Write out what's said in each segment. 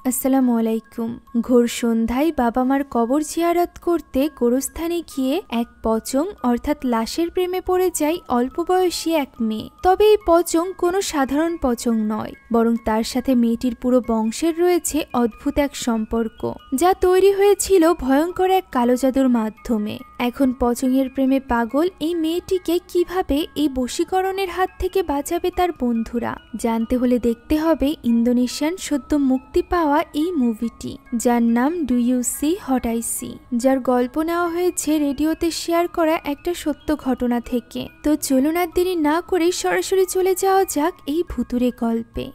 আসসালামু আলাইকুম। ঘোর সন্ধ্যায় বাবা মার কবর জিয়ারত করতে গোরস্থানে গিয়ে এক পচং অর্থাৎ লাশের প্রেমে পড়ে যায় অল্প বয়সী এক মেয়ে। তবে এই পচং কোনো সাধারণ পচং নয়, বরং তার সাথে মেয়েটির পুরো বংশের রয়েছে অদ্ভুত এক সম্পর্ক, যা তৈরি হয়েছিল ভয়ঙ্কর এক কালো জাদুর মাধ্যমে। এখন পচংয়ের প্রেমে পাগল এই মেয়েটিকে কিভাবে এই বশীকরণের হাত থেকে বাঁচাবে তার বন্ধুরা, জানতে হলে দেখতে হবে ইন্দোনেশিয়ান সদ্য মুক্তি পাওয়া এই মুভিটি, যার নাম do you see what I see, যার গল্প নেওয়া হয়েছে রেডিওতে শেয়ার করা একটা সত্য ঘটনা থেকে। তো চলুন আর দেরি না করে সরাসরি চলে যাওয়া যাক এই ভুতুরে গল্পে।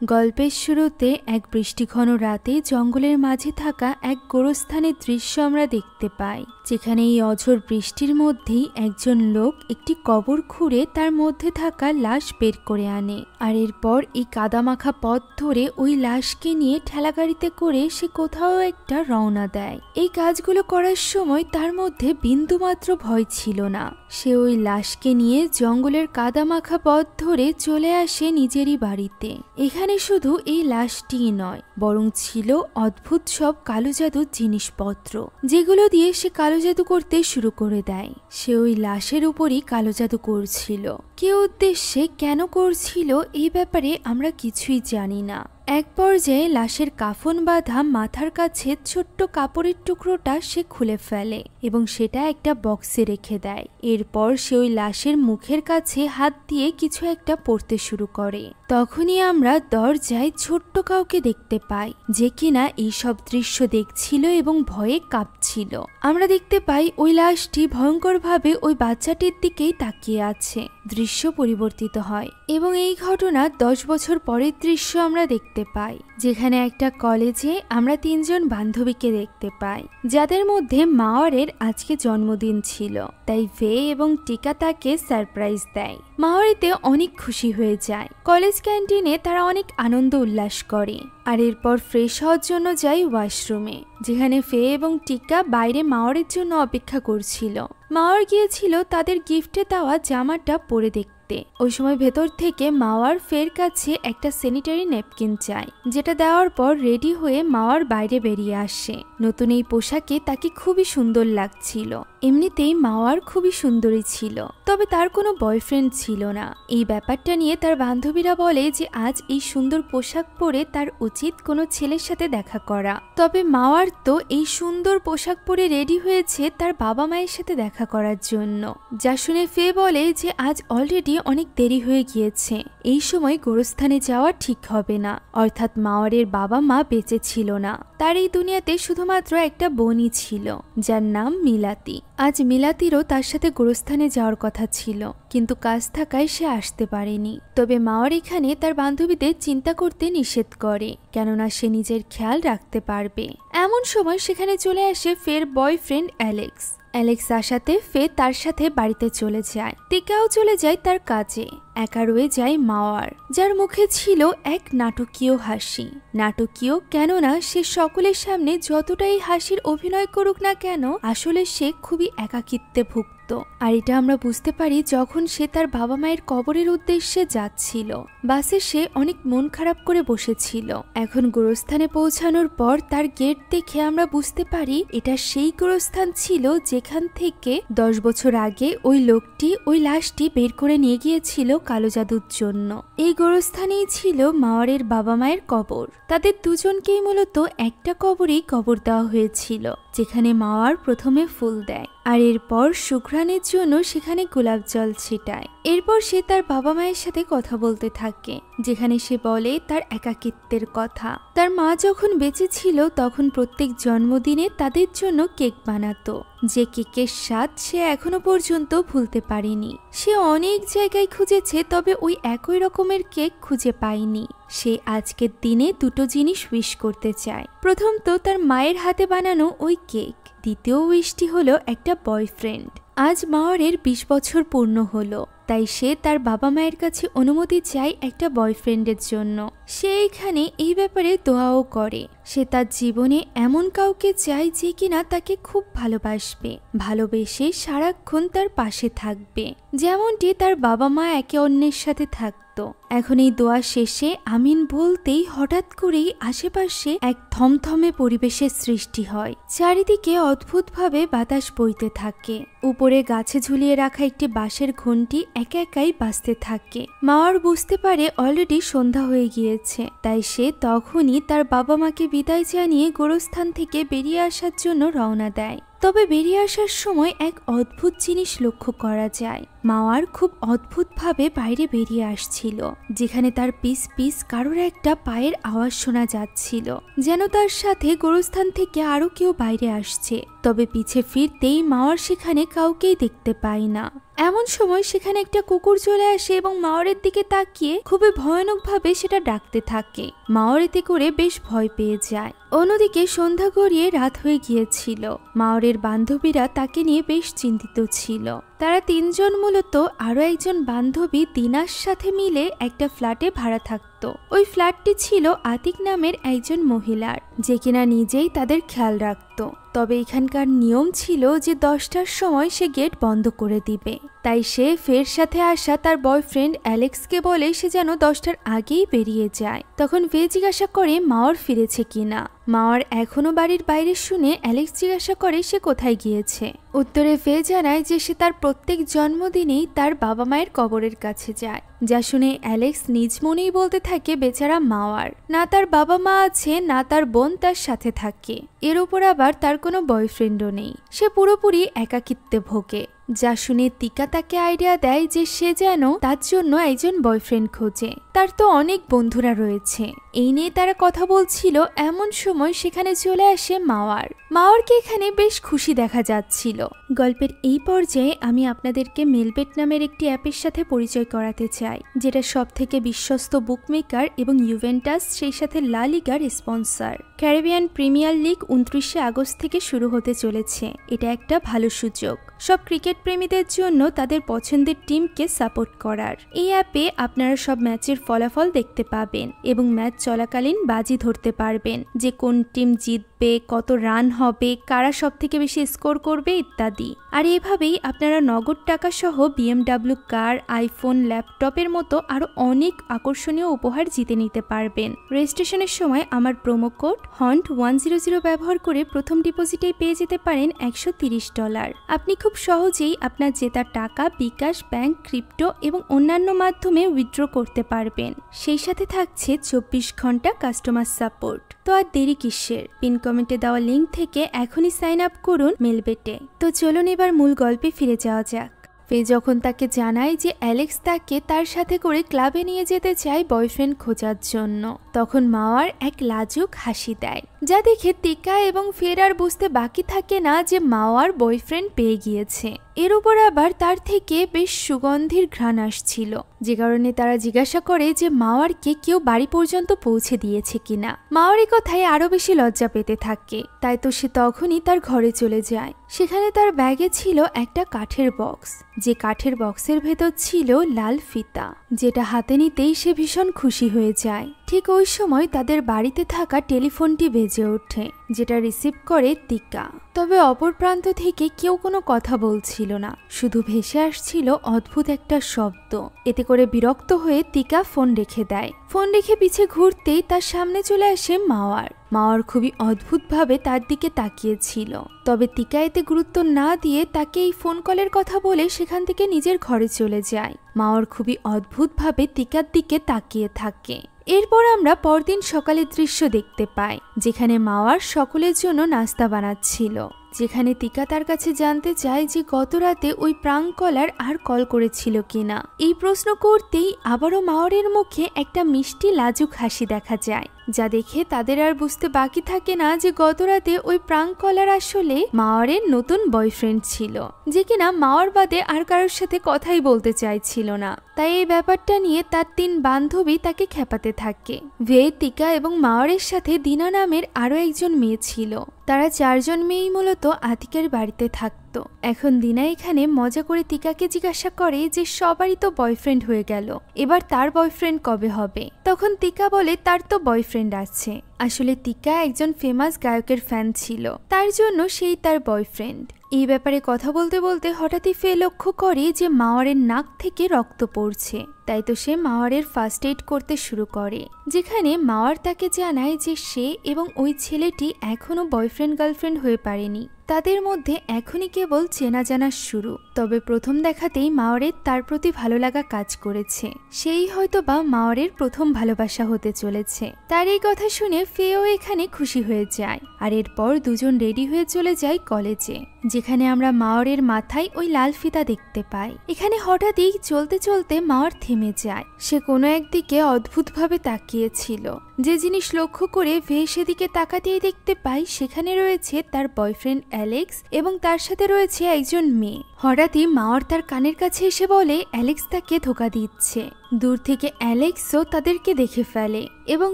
গল্পের শুরুতে এক বৃষ্টিঘন রাতে জঙ্গলের মাঝে থাকা এক গোরস্থানের দৃশ্য আমরা দেখতে পাই, যেখানে এই অঝোর বৃষ্টির মধ্যেই একজন লোক একটি কবর খুঁড়ে তার মধ্যে থাকা লাশ বের করে আনে। আর এরপর এই কাদামাখা পথ ধরে ওই লাশকে নিয়ে ঠেলাগাড়িতে করে সে কোথাও একটা রওনা দেয়। এই কাজগুলো করার সময় তার মধ্যে বিন্দুমাত্র ভয় ছিল না। সে ওই লাশকে নিয়ে জঙ্গলের কাদামাখা পথ ধরে চলে আসে নিজেরই বাড়িতে। এখানে শুধু এই লাশটিই নয়, বরং ছিল অদ্ভুত সব কালো জাদুর জিনিসপত্র, যেগুলো দিয়ে সে কালো জাদু করতে শুরু করে দেয়। সে ওই লাশের উপরই কালো জাদু করছিল। কে উদ্দেশ্যে কেন করছিল এই ব্যাপারে আমরা কিছুই জানি না। এক পর্যায়ে লাশের কাফন বাঁধা মাথার কাছে ছোট্ট কাপড়ের টুকরোটা সে খুলে ফেলে এবং সেটা একটা বক্সে রেখে দেয়। এরপর সে ওই লাশের মুখের কাছে হাত দিয়ে কিছু একটা পড়তে শুরু করে। তখনই আমরা দরজায় ছোট্ট কাউকে দেখতে পাই, যে কিনা এইসব দৃশ্য দেখছিল এবং ভয়ে কাঁপছিল। আমরা দেখতে পাই ওই লাশটি ভয়ঙ্করভাবে ওই বাচ্চাটির দিকেই তাকিয়ে আছে। দৃশ্য পরিবর্তিত হয় এবং এই ঘটনা 10 বছর পরের দৃশ্য আমরা দেখতে পাই, যেখানে একটা কলেজে আমরা 3 জন বান্ধবীকে দেখতে পাই, যাদের মধ্যে মাওয়ারের আজকে জন্মদিন ছিল। তাই ভে এবং টিকা তাকে সারপ্রাইজ দেয়। মাওয়ারিতে অনেক খুশি হয়ে যায়। কলেজ ক্যান্টিনে তারা অনেক আনন্দ উল্লাস করে আর এরপর ফ্রেশ হওয়ার জন্য যায় ওয়াশরুমে, যেখানে ফে এবং টিকা বাইরে মাওয়ারের জন্য অপেক্ষা করছিল। মাওয়ার গিয়েছিল তাদের গিফটে দেওয়া জামাটা পরে দেখতে। ওই সময় ভেতর থেকে মাওয়ার ফের কাছে একটা স্যানিটারি ন্যাপকিন চায়, যেটা দেওয়ার পর রেডি হয়ে মাওয়ার বাইরে বেরিয়ে আসে। নতুন এই পোশাকে তাকে খুবই সুন্দর লাগছিল। এমনিতেই মাওয়ার খুবই সুন্দরী ছিল, তবে তার কোনো বয়ফ্রেন্ড ছিল না। এই ব্যাপারটা নিয়ে তার বান্ধবীরা বলে যে আজ এই সুন্দর পোশাক পরে তার উচিত কোনো ছেলের সাথে দেখা করা। তবে মাওয়ার তো এই সুন্দর পোশাক পরে রেডি হয়েছে তার বাবা মায়ের সাথে দেখা করার জন্য, যা শুনে ফে বলে যে আজ অলরেডি অনেক দেরি হয়ে গিয়েছে, এই সময় গোরস্থানে যাওয়া ঠিক হবে না। অর্থাৎ মাওয়ারের বাবা মা বেঁচে ছিল না, তার এই দুনিয়াতে শুধুমাত্র একটা বোনই ছিল, যার নাম মিলাতি। আজ মিলাতিরও তার সাথে গোরস্থানে যাওয়ার কথা ছিল, কিন্তু কাজ থাকায় সে আসতে পারেনি। তবে মাওয়ার এখানে তার বান্ধবীদের চিন্তা করতে নিষেধ করে, কেননা সে নিজের খেয়াল রাখতে পারবে। এমন সময় সেখানে চলে আসে ফের বয়ফ্রেন্ড অ্যালেক্স। অ্যালেক্স আসাতে ফে তার সাথে বাড়িতে চলে যায়। টিকাও চলে যায় তার কাজে। একা রয়ে যায় মাওয়ার, যার মুখে ছিল এক নাটকীয় হাসি। নাটকীয় কেননা সে সকলের সামনে যতটাই হাসির অভিনয় করুক না কেন, আসলে সে খুবই একাকিত্বে ভুগত। আর এটা আমরা বুঝতে পারি যখন সে তার বাবা মায়ের কবরের উদ্দেশ্যে যাচ্ছিল। বাসে সে অনেক মন খারাপ করে বসেছিল। এখন গোরস্থানে পৌঁছানোর পর তার গেট দেখে আমরা বুঝতে পারি এটা সেই গোরস্থান ছিল যেখান থেকে 10 বছর আগে ওই লোকটি ওই লাশটি বের করে নিয়ে গিয়েছিল কালো জাদুর জন্য। এই গোরস্থানেই ছিল মাওয়ারের বাবা মায়ের কবর। তাদের দুজনকেই মূলত একটা কবরেই কবর দেওয়া হয়েছিল, যেখানে মাওয়ার প্রথমে ফুল দেয় আর এরপর সুঘ্রাণের জন্য সেখানে গোলাপ জল ছিটায়। এরপর সে তার বাবা মায়ের সাথে কথা বলতে থাকে, যেখানে সে বলে তার একাকিত্বের কথা। তার মা যখন বেঁচে ছিল তখন প্রত্যেক জন্মদিনে তাদের জন্য কেক বানাতো, যে কেকের স্বাদ সে এখনো পর্যন্ত ভুলতে পারেনি। সে অনেক জায়গায় খুঁজেছে, তবে ওই একই রকমের কেক খুঁজে পায়নি। সে আজকের দিনে দুটো জিনিস উইশ করতে চায়। প্রথম তো তার মায়ের হাতে বানানো ওই কেক, দ্বিতীয় উইশটি হলো একটা বয়ফ্রেন্ড। আজ মাওয়ারের 20 বছর পূর্ণ হলো, তাই সে তার বাবা মায়ের কাছে অনুমতি চায় একটা বয়ফ্রেন্ডের জন্য। সে এখানে এই ব্যাপারে দোয়াও করে। সে তার জীবনে এমন কাউকে চায় যে কিনা তাকে খুব ভালোবাসবে, ভালোবেসে সারাক্ষণ তার পাশে থাকবে, যেমনটি তার বাবা মা একে অন্যের সাথে থাকত। এখন এই দোয়া শেষে আমিন বলতেই হঠাৎ করেই আশেপাশে এক থমথমে পরিবেশের সৃষ্টি হয়। চারিদিকে অদ্ভুতভাবে বাতাস বইতে থাকে। উপরে গাছে ঝুলিয়ে রাখা একটি বাঁশের ঘণ্টি একা একাই বাজতে থাকে। মাওয়ার বুঝতে পারে অলরেডি সন্ধ্যা হয়ে গিয়েছে, তাই সে তখনই তার বাবা মাকে বিদায় জানিয়ে গোরস্থান থেকে বেরিয়ে আসার জন্য রওনা দেয়। তবে বেরিয়ে আসার সময় এক অদ্ভুত জিনিস লক্ষ্য করা যায়। মাওয়ার খুব অদ্ভুতভাবে বাইরে বেরিয়ে আসছিল, যেখানে তার পিস পিস কারোর একটা পায়ের আওয়াজ শোনা যাচ্ছিল, যেন তার সাথে গোরস্থান থেকে আরো কেউ বাইরে আসছে। তবে পিছে ফিরতেই মাওয়ার সেখানে কাউকেই দেখতে পায় না। এমন সময় সেখানে একটা কুকুর চলে আসে এবং মাওয়ারের দিকে তাকিয়ে খুবই ভয়ানকভাবে সেটা ডাকতে থাকে। মাওয়ার এতে করে বেশ ভয় পেয়ে যায়। অন্যদিকে সন্ধ্যা গড়িয়ে রাত হয়ে গিয়েছিল। মাওয়ারের বান্ধবীরা তাকে নিয়ে বেশ চিন্তিত ছিল। তারা তিনজন মূলত আরো একজন বান্ধবী দিনার সাথে মিলে একটা ফ্ল্যাটে ভাড়া থাকত। ওই ফ্ল্যাটটি ছিল আতিক নামের একজন মহিলার, যে কিনা নিজেই তাদের খেয়াল রাখত। তবে এখানকার নিয়ম ছিল যে 10টার সময় সে গেট বন্ধ করে দিবে। তাই সে ফের সাথে আসা তার বয়ফ্রেন্ড অ্যালেক্সকে বলে সে যেন 10টার আগেই বেরিয়ে যায়। তখন ফে জিজ্ঞাসা করে মাওয়ার ফিরেছে কিনা। মাওয়ার এখনো বাড়ির বাইরে শুনে অ্যালেক্স জিজ্ঞাসা করে সে কোথায় গিয়েছে। উত্তরে ফে জানায় যে সে তার প্রত্যেক জন্মদিনেই তার বাবা মায়ের কবরের কাছে যায়। যা শুনে অ্যালেক্স নিজ মনেই বলতে থাকে বেচারা মাওয়ার, না তার বাবা মা আছে না তার বোন তার সাথে থাকে, এর উপর আবার তার কোনো বয়ফ্রেন্ডও নেই, সে পুরোপুরি একাকিত্বে ভোগে। যা শুনে তিকা তাকে আইডিয়া দেয় যে সে যেন তার জন্য একজন বয়ফ্রেন্ড খোঁজে, তার তো অনেক বন্ধুরা রয়েছে। এই নিয়ে তারা কথা বলছিল, এমন সময় সেখানে চলে আসে মাওয়ার। মাওয়ারকে এখানে বেশ খুশি দেখা যাচ্ছিল। গল্পের এই পর্যায়ে আমি আপনাদেরকে মেলবেট নামের একটি অ্যাপের সাথে পরিচয় করাতে চাই, যেটা সবথেকে বিশ্বস্ত বুকমেকার এবং ইউভেন্টাস সেই সাথে লা লিগার স্পন্সর। ক্যারিবিয়ান প্রিমিয়ার লিগ 29শে আগস্ট থেকে শুরু হতে চলেছে। এটা একটা ভালো সুযোগ সব ক্রিকেট প্রেমীদের জন্য তাদের পছন্দের টিমকে সাপোর্ট করার। এই অ্যাপে আপনারা সব ম্যাচের ফলাফল দেখতে পাবেন এবং ম্যাচ চলাকালীন বাজি ধরতে পারবেন যে কোন টিম জিতবে, কত রান হবে, কারা সব থেকে বেশি স্কোর করবে ইত্যাদি। আর এভাবেই আপনারা নগদ টাকা সহ BMW কার, আইফোন, ল্যাপটপের মতো আরো অনেক আকর্ষণীয় উপহার জিতে নিতে পারবেন। রেজিস্ট্রেশনের সময় আমার প্রোমো কোড HONT100 ব্যবহার করে প্রথম ডিপোজিটেই পেয়ে যেতে পারেন $130। আপনি খুব সহজেই আপনার জেতা টাকা বিকাশ, ব্যাংক, ক্রিপ্টো এবং অন্যান্য মাধ্যমে উইথড্র করতে পারবেন। সেই সাথে থাকছে 24 ঘন্টা কাস্টমার সাপোর্ট। তো আর দেরি কিসের, পিন কমেন্টে দেওয়া লিঙ্ক থেকে এখনই সাইন আপ করুন মেলবেটে। তো চলুন এবার মূল গল্পে ফিরে যাওয়া যাক। ফে যখন তাকে জানায় যে অ্যালেক্স তাকে তার সাথে করে ক্লাবে নিয়ে যেতে চায় বয়ফ্রেন্ড খোঁজার জন্য, তখন মাওয়ার এক লাজুক হাসি দেয়, যা দেখে তিকা এবং ফের আর বুঝতে বাকি থাকে না যে মাওয়ার বয়ফ্রেন্ড পেয়ে গিয়েছে। এর উপর আবার তার থেকে বেশ সুগন্ধির ঘ্রাণ আসছিল, যে কারণে তারা জিজ্ঞাসা করে যে মাওয়ারকে কেউ বাড়ি পর্যন্ত পৌঁছে দিয়েছে কিনা। মাওয়ার এই কথায় আরো বেশি লজ্জা পেতে থাকে, তাই তো সে তখনই তার ঘরে চলে যায়। সেখানে তার ব্যাগে ছিল একটা কাঠের বক্স, যে কাঠের বক্সের ভেতর ছিল লাল ফিতা, যেটা হাতে নিতেই সে ভীষণ খুশি হয়ে যায়। ঠিক ওই সময় তাদের বাড়িতে থাকা টেলিফোনটি বেজে ওঠে, যেটা রিসিভ করে তিকা। তবে অপর প্রান্ত থেকে কেউ কোনো কথা বলছিল না, শুধু ভেসে আসছিল অদ্ভুত একটা শব্দ। এতে করে বিরক্ত হয়ে তিকা ফোন রেখে দেয়। ফোন রেখে পিছে ঘুরতেই তার সামনে চলে আসে মাওয়ার। মাওয়ার খুবই অদ্ভুতভাবে তার দিকে তাকিয়েছিল, তবে তিকা এতে গুরুত্ব না দিয়ে তাকে এই ফোন কলের কথা বলে সেখান থেকে নিজের ঘরে চলে যায়। মাওয়ার খুবই অদ্ভুতভাবে তিকার দিকে তাকিয়ে থাকে। এরপর আমরা পরদিন সকালের দৃশ্য দেখতে পাই, যেখানে মাওয়ার সকলের জন্য নাস্তা বানাচ্ছিল। যেখানে তিকা তার কাছে জানতে চায় যে গত রাতে ওই প্রাঙ্কলার আর কল করেছিল কিনা। এই প্রশ্ন করতেই আবারও মাওয়ারের মুখে একটা মিষ্টি লাজুক হাসি দেখা যায়, যা দেখে তাদের আর বুঝতে বাকি থাকে না যে গত রাতে ওই প্রাঙ্কলার আসলে মাওয়ারের নতুন বয়ফ্রেন্ড ছিল, যে কিনা মাওয়ার বাদে আর কারোর সাথে কথাই বলতে চাইছিল না। তাই এই ব্যাপারটা নিয়ে তার 3 বান্ধবী তাকে খেপাতে থাকে। ভে, তিকা এবং মাওয়ারের সাথে দিনা নামের আরো একজন মেয়ে ছিল। তারা 4 জন মেয়েই মূলত আতিকের বাড়িতে থাকতো। এখন দিনা এখানে মজা করে তিকাকে জিজ্ঞাসা করে যে সবারই তো বয়ফ্রেন্ড হয়ে গেল, এবার তার বয়ফ্রেন্ড কবে হবে। তখন তিকা বলে তার তো বয়ফ্রেন্ড আছে। আসলে তিকা একজন ফেমাস গায়কের ফ্যান ছিল, তার জন্য সেই তার বয়ফ্রেন্ড। এই ব্যাপারে কথা বলতে বলতে হঠাৎই ফে লক্ষ্য করে যে মাওয়ারের নাক থেকে রক্ত পড়ছে। তাই তো সে মাওয়ারের ফার্স্ট এইড করতে শুরু করে, যেখানে মাওয়ার তাকে জানায় যে সে এবং ওই ছেলেটি এখনো বয়ফ্রেন্ড গার্লফ্রেন্ড হয়ে পারেনি, তাদের মধ্যে এখনই কেবল চেনা জানার শুরু। তবে প্রথম দেখাতেই মাওয়ারের তার প্রতি ভালো লাগা কাজ করেছে, সেই হয়তো বা মাওয়ারের প্রথম ভালোবাসা হতে চলেছে। তার এই কথা শুনে ফেও এখানে খুশি হয়ে যায়, আর এরপর দুজন রেডি হয়ে চলে যায় কলেজে, যেখানে আমরা মাওয়ারের মাথায় ওই লাল ফিতা দেখতে পাই। এখানে হঠাৎই চলতে চলতে মাওয়ার থেমে যায়। সে কোনো একদিকে অদ্ভুতভাবে তাকিয়েছিল, যে জিনিস লক্ষ্য করে ভে সেদিকে তাকাতেই দেখতে পাই সেখানে রয়েছে তার বয়ফ্রেন্ড অ্যালেক্স এবং তার সাথে রয়েছে একজন মেয়ে। হঠাৎই মাওয়ার তার কানের কাছে এসে বলে অ্যালেক্স তাকে ধোঁকা দিচ্ছে। দূর থেকে অ্যালেক্সও তাদেরকে দেখে ফেলে এবং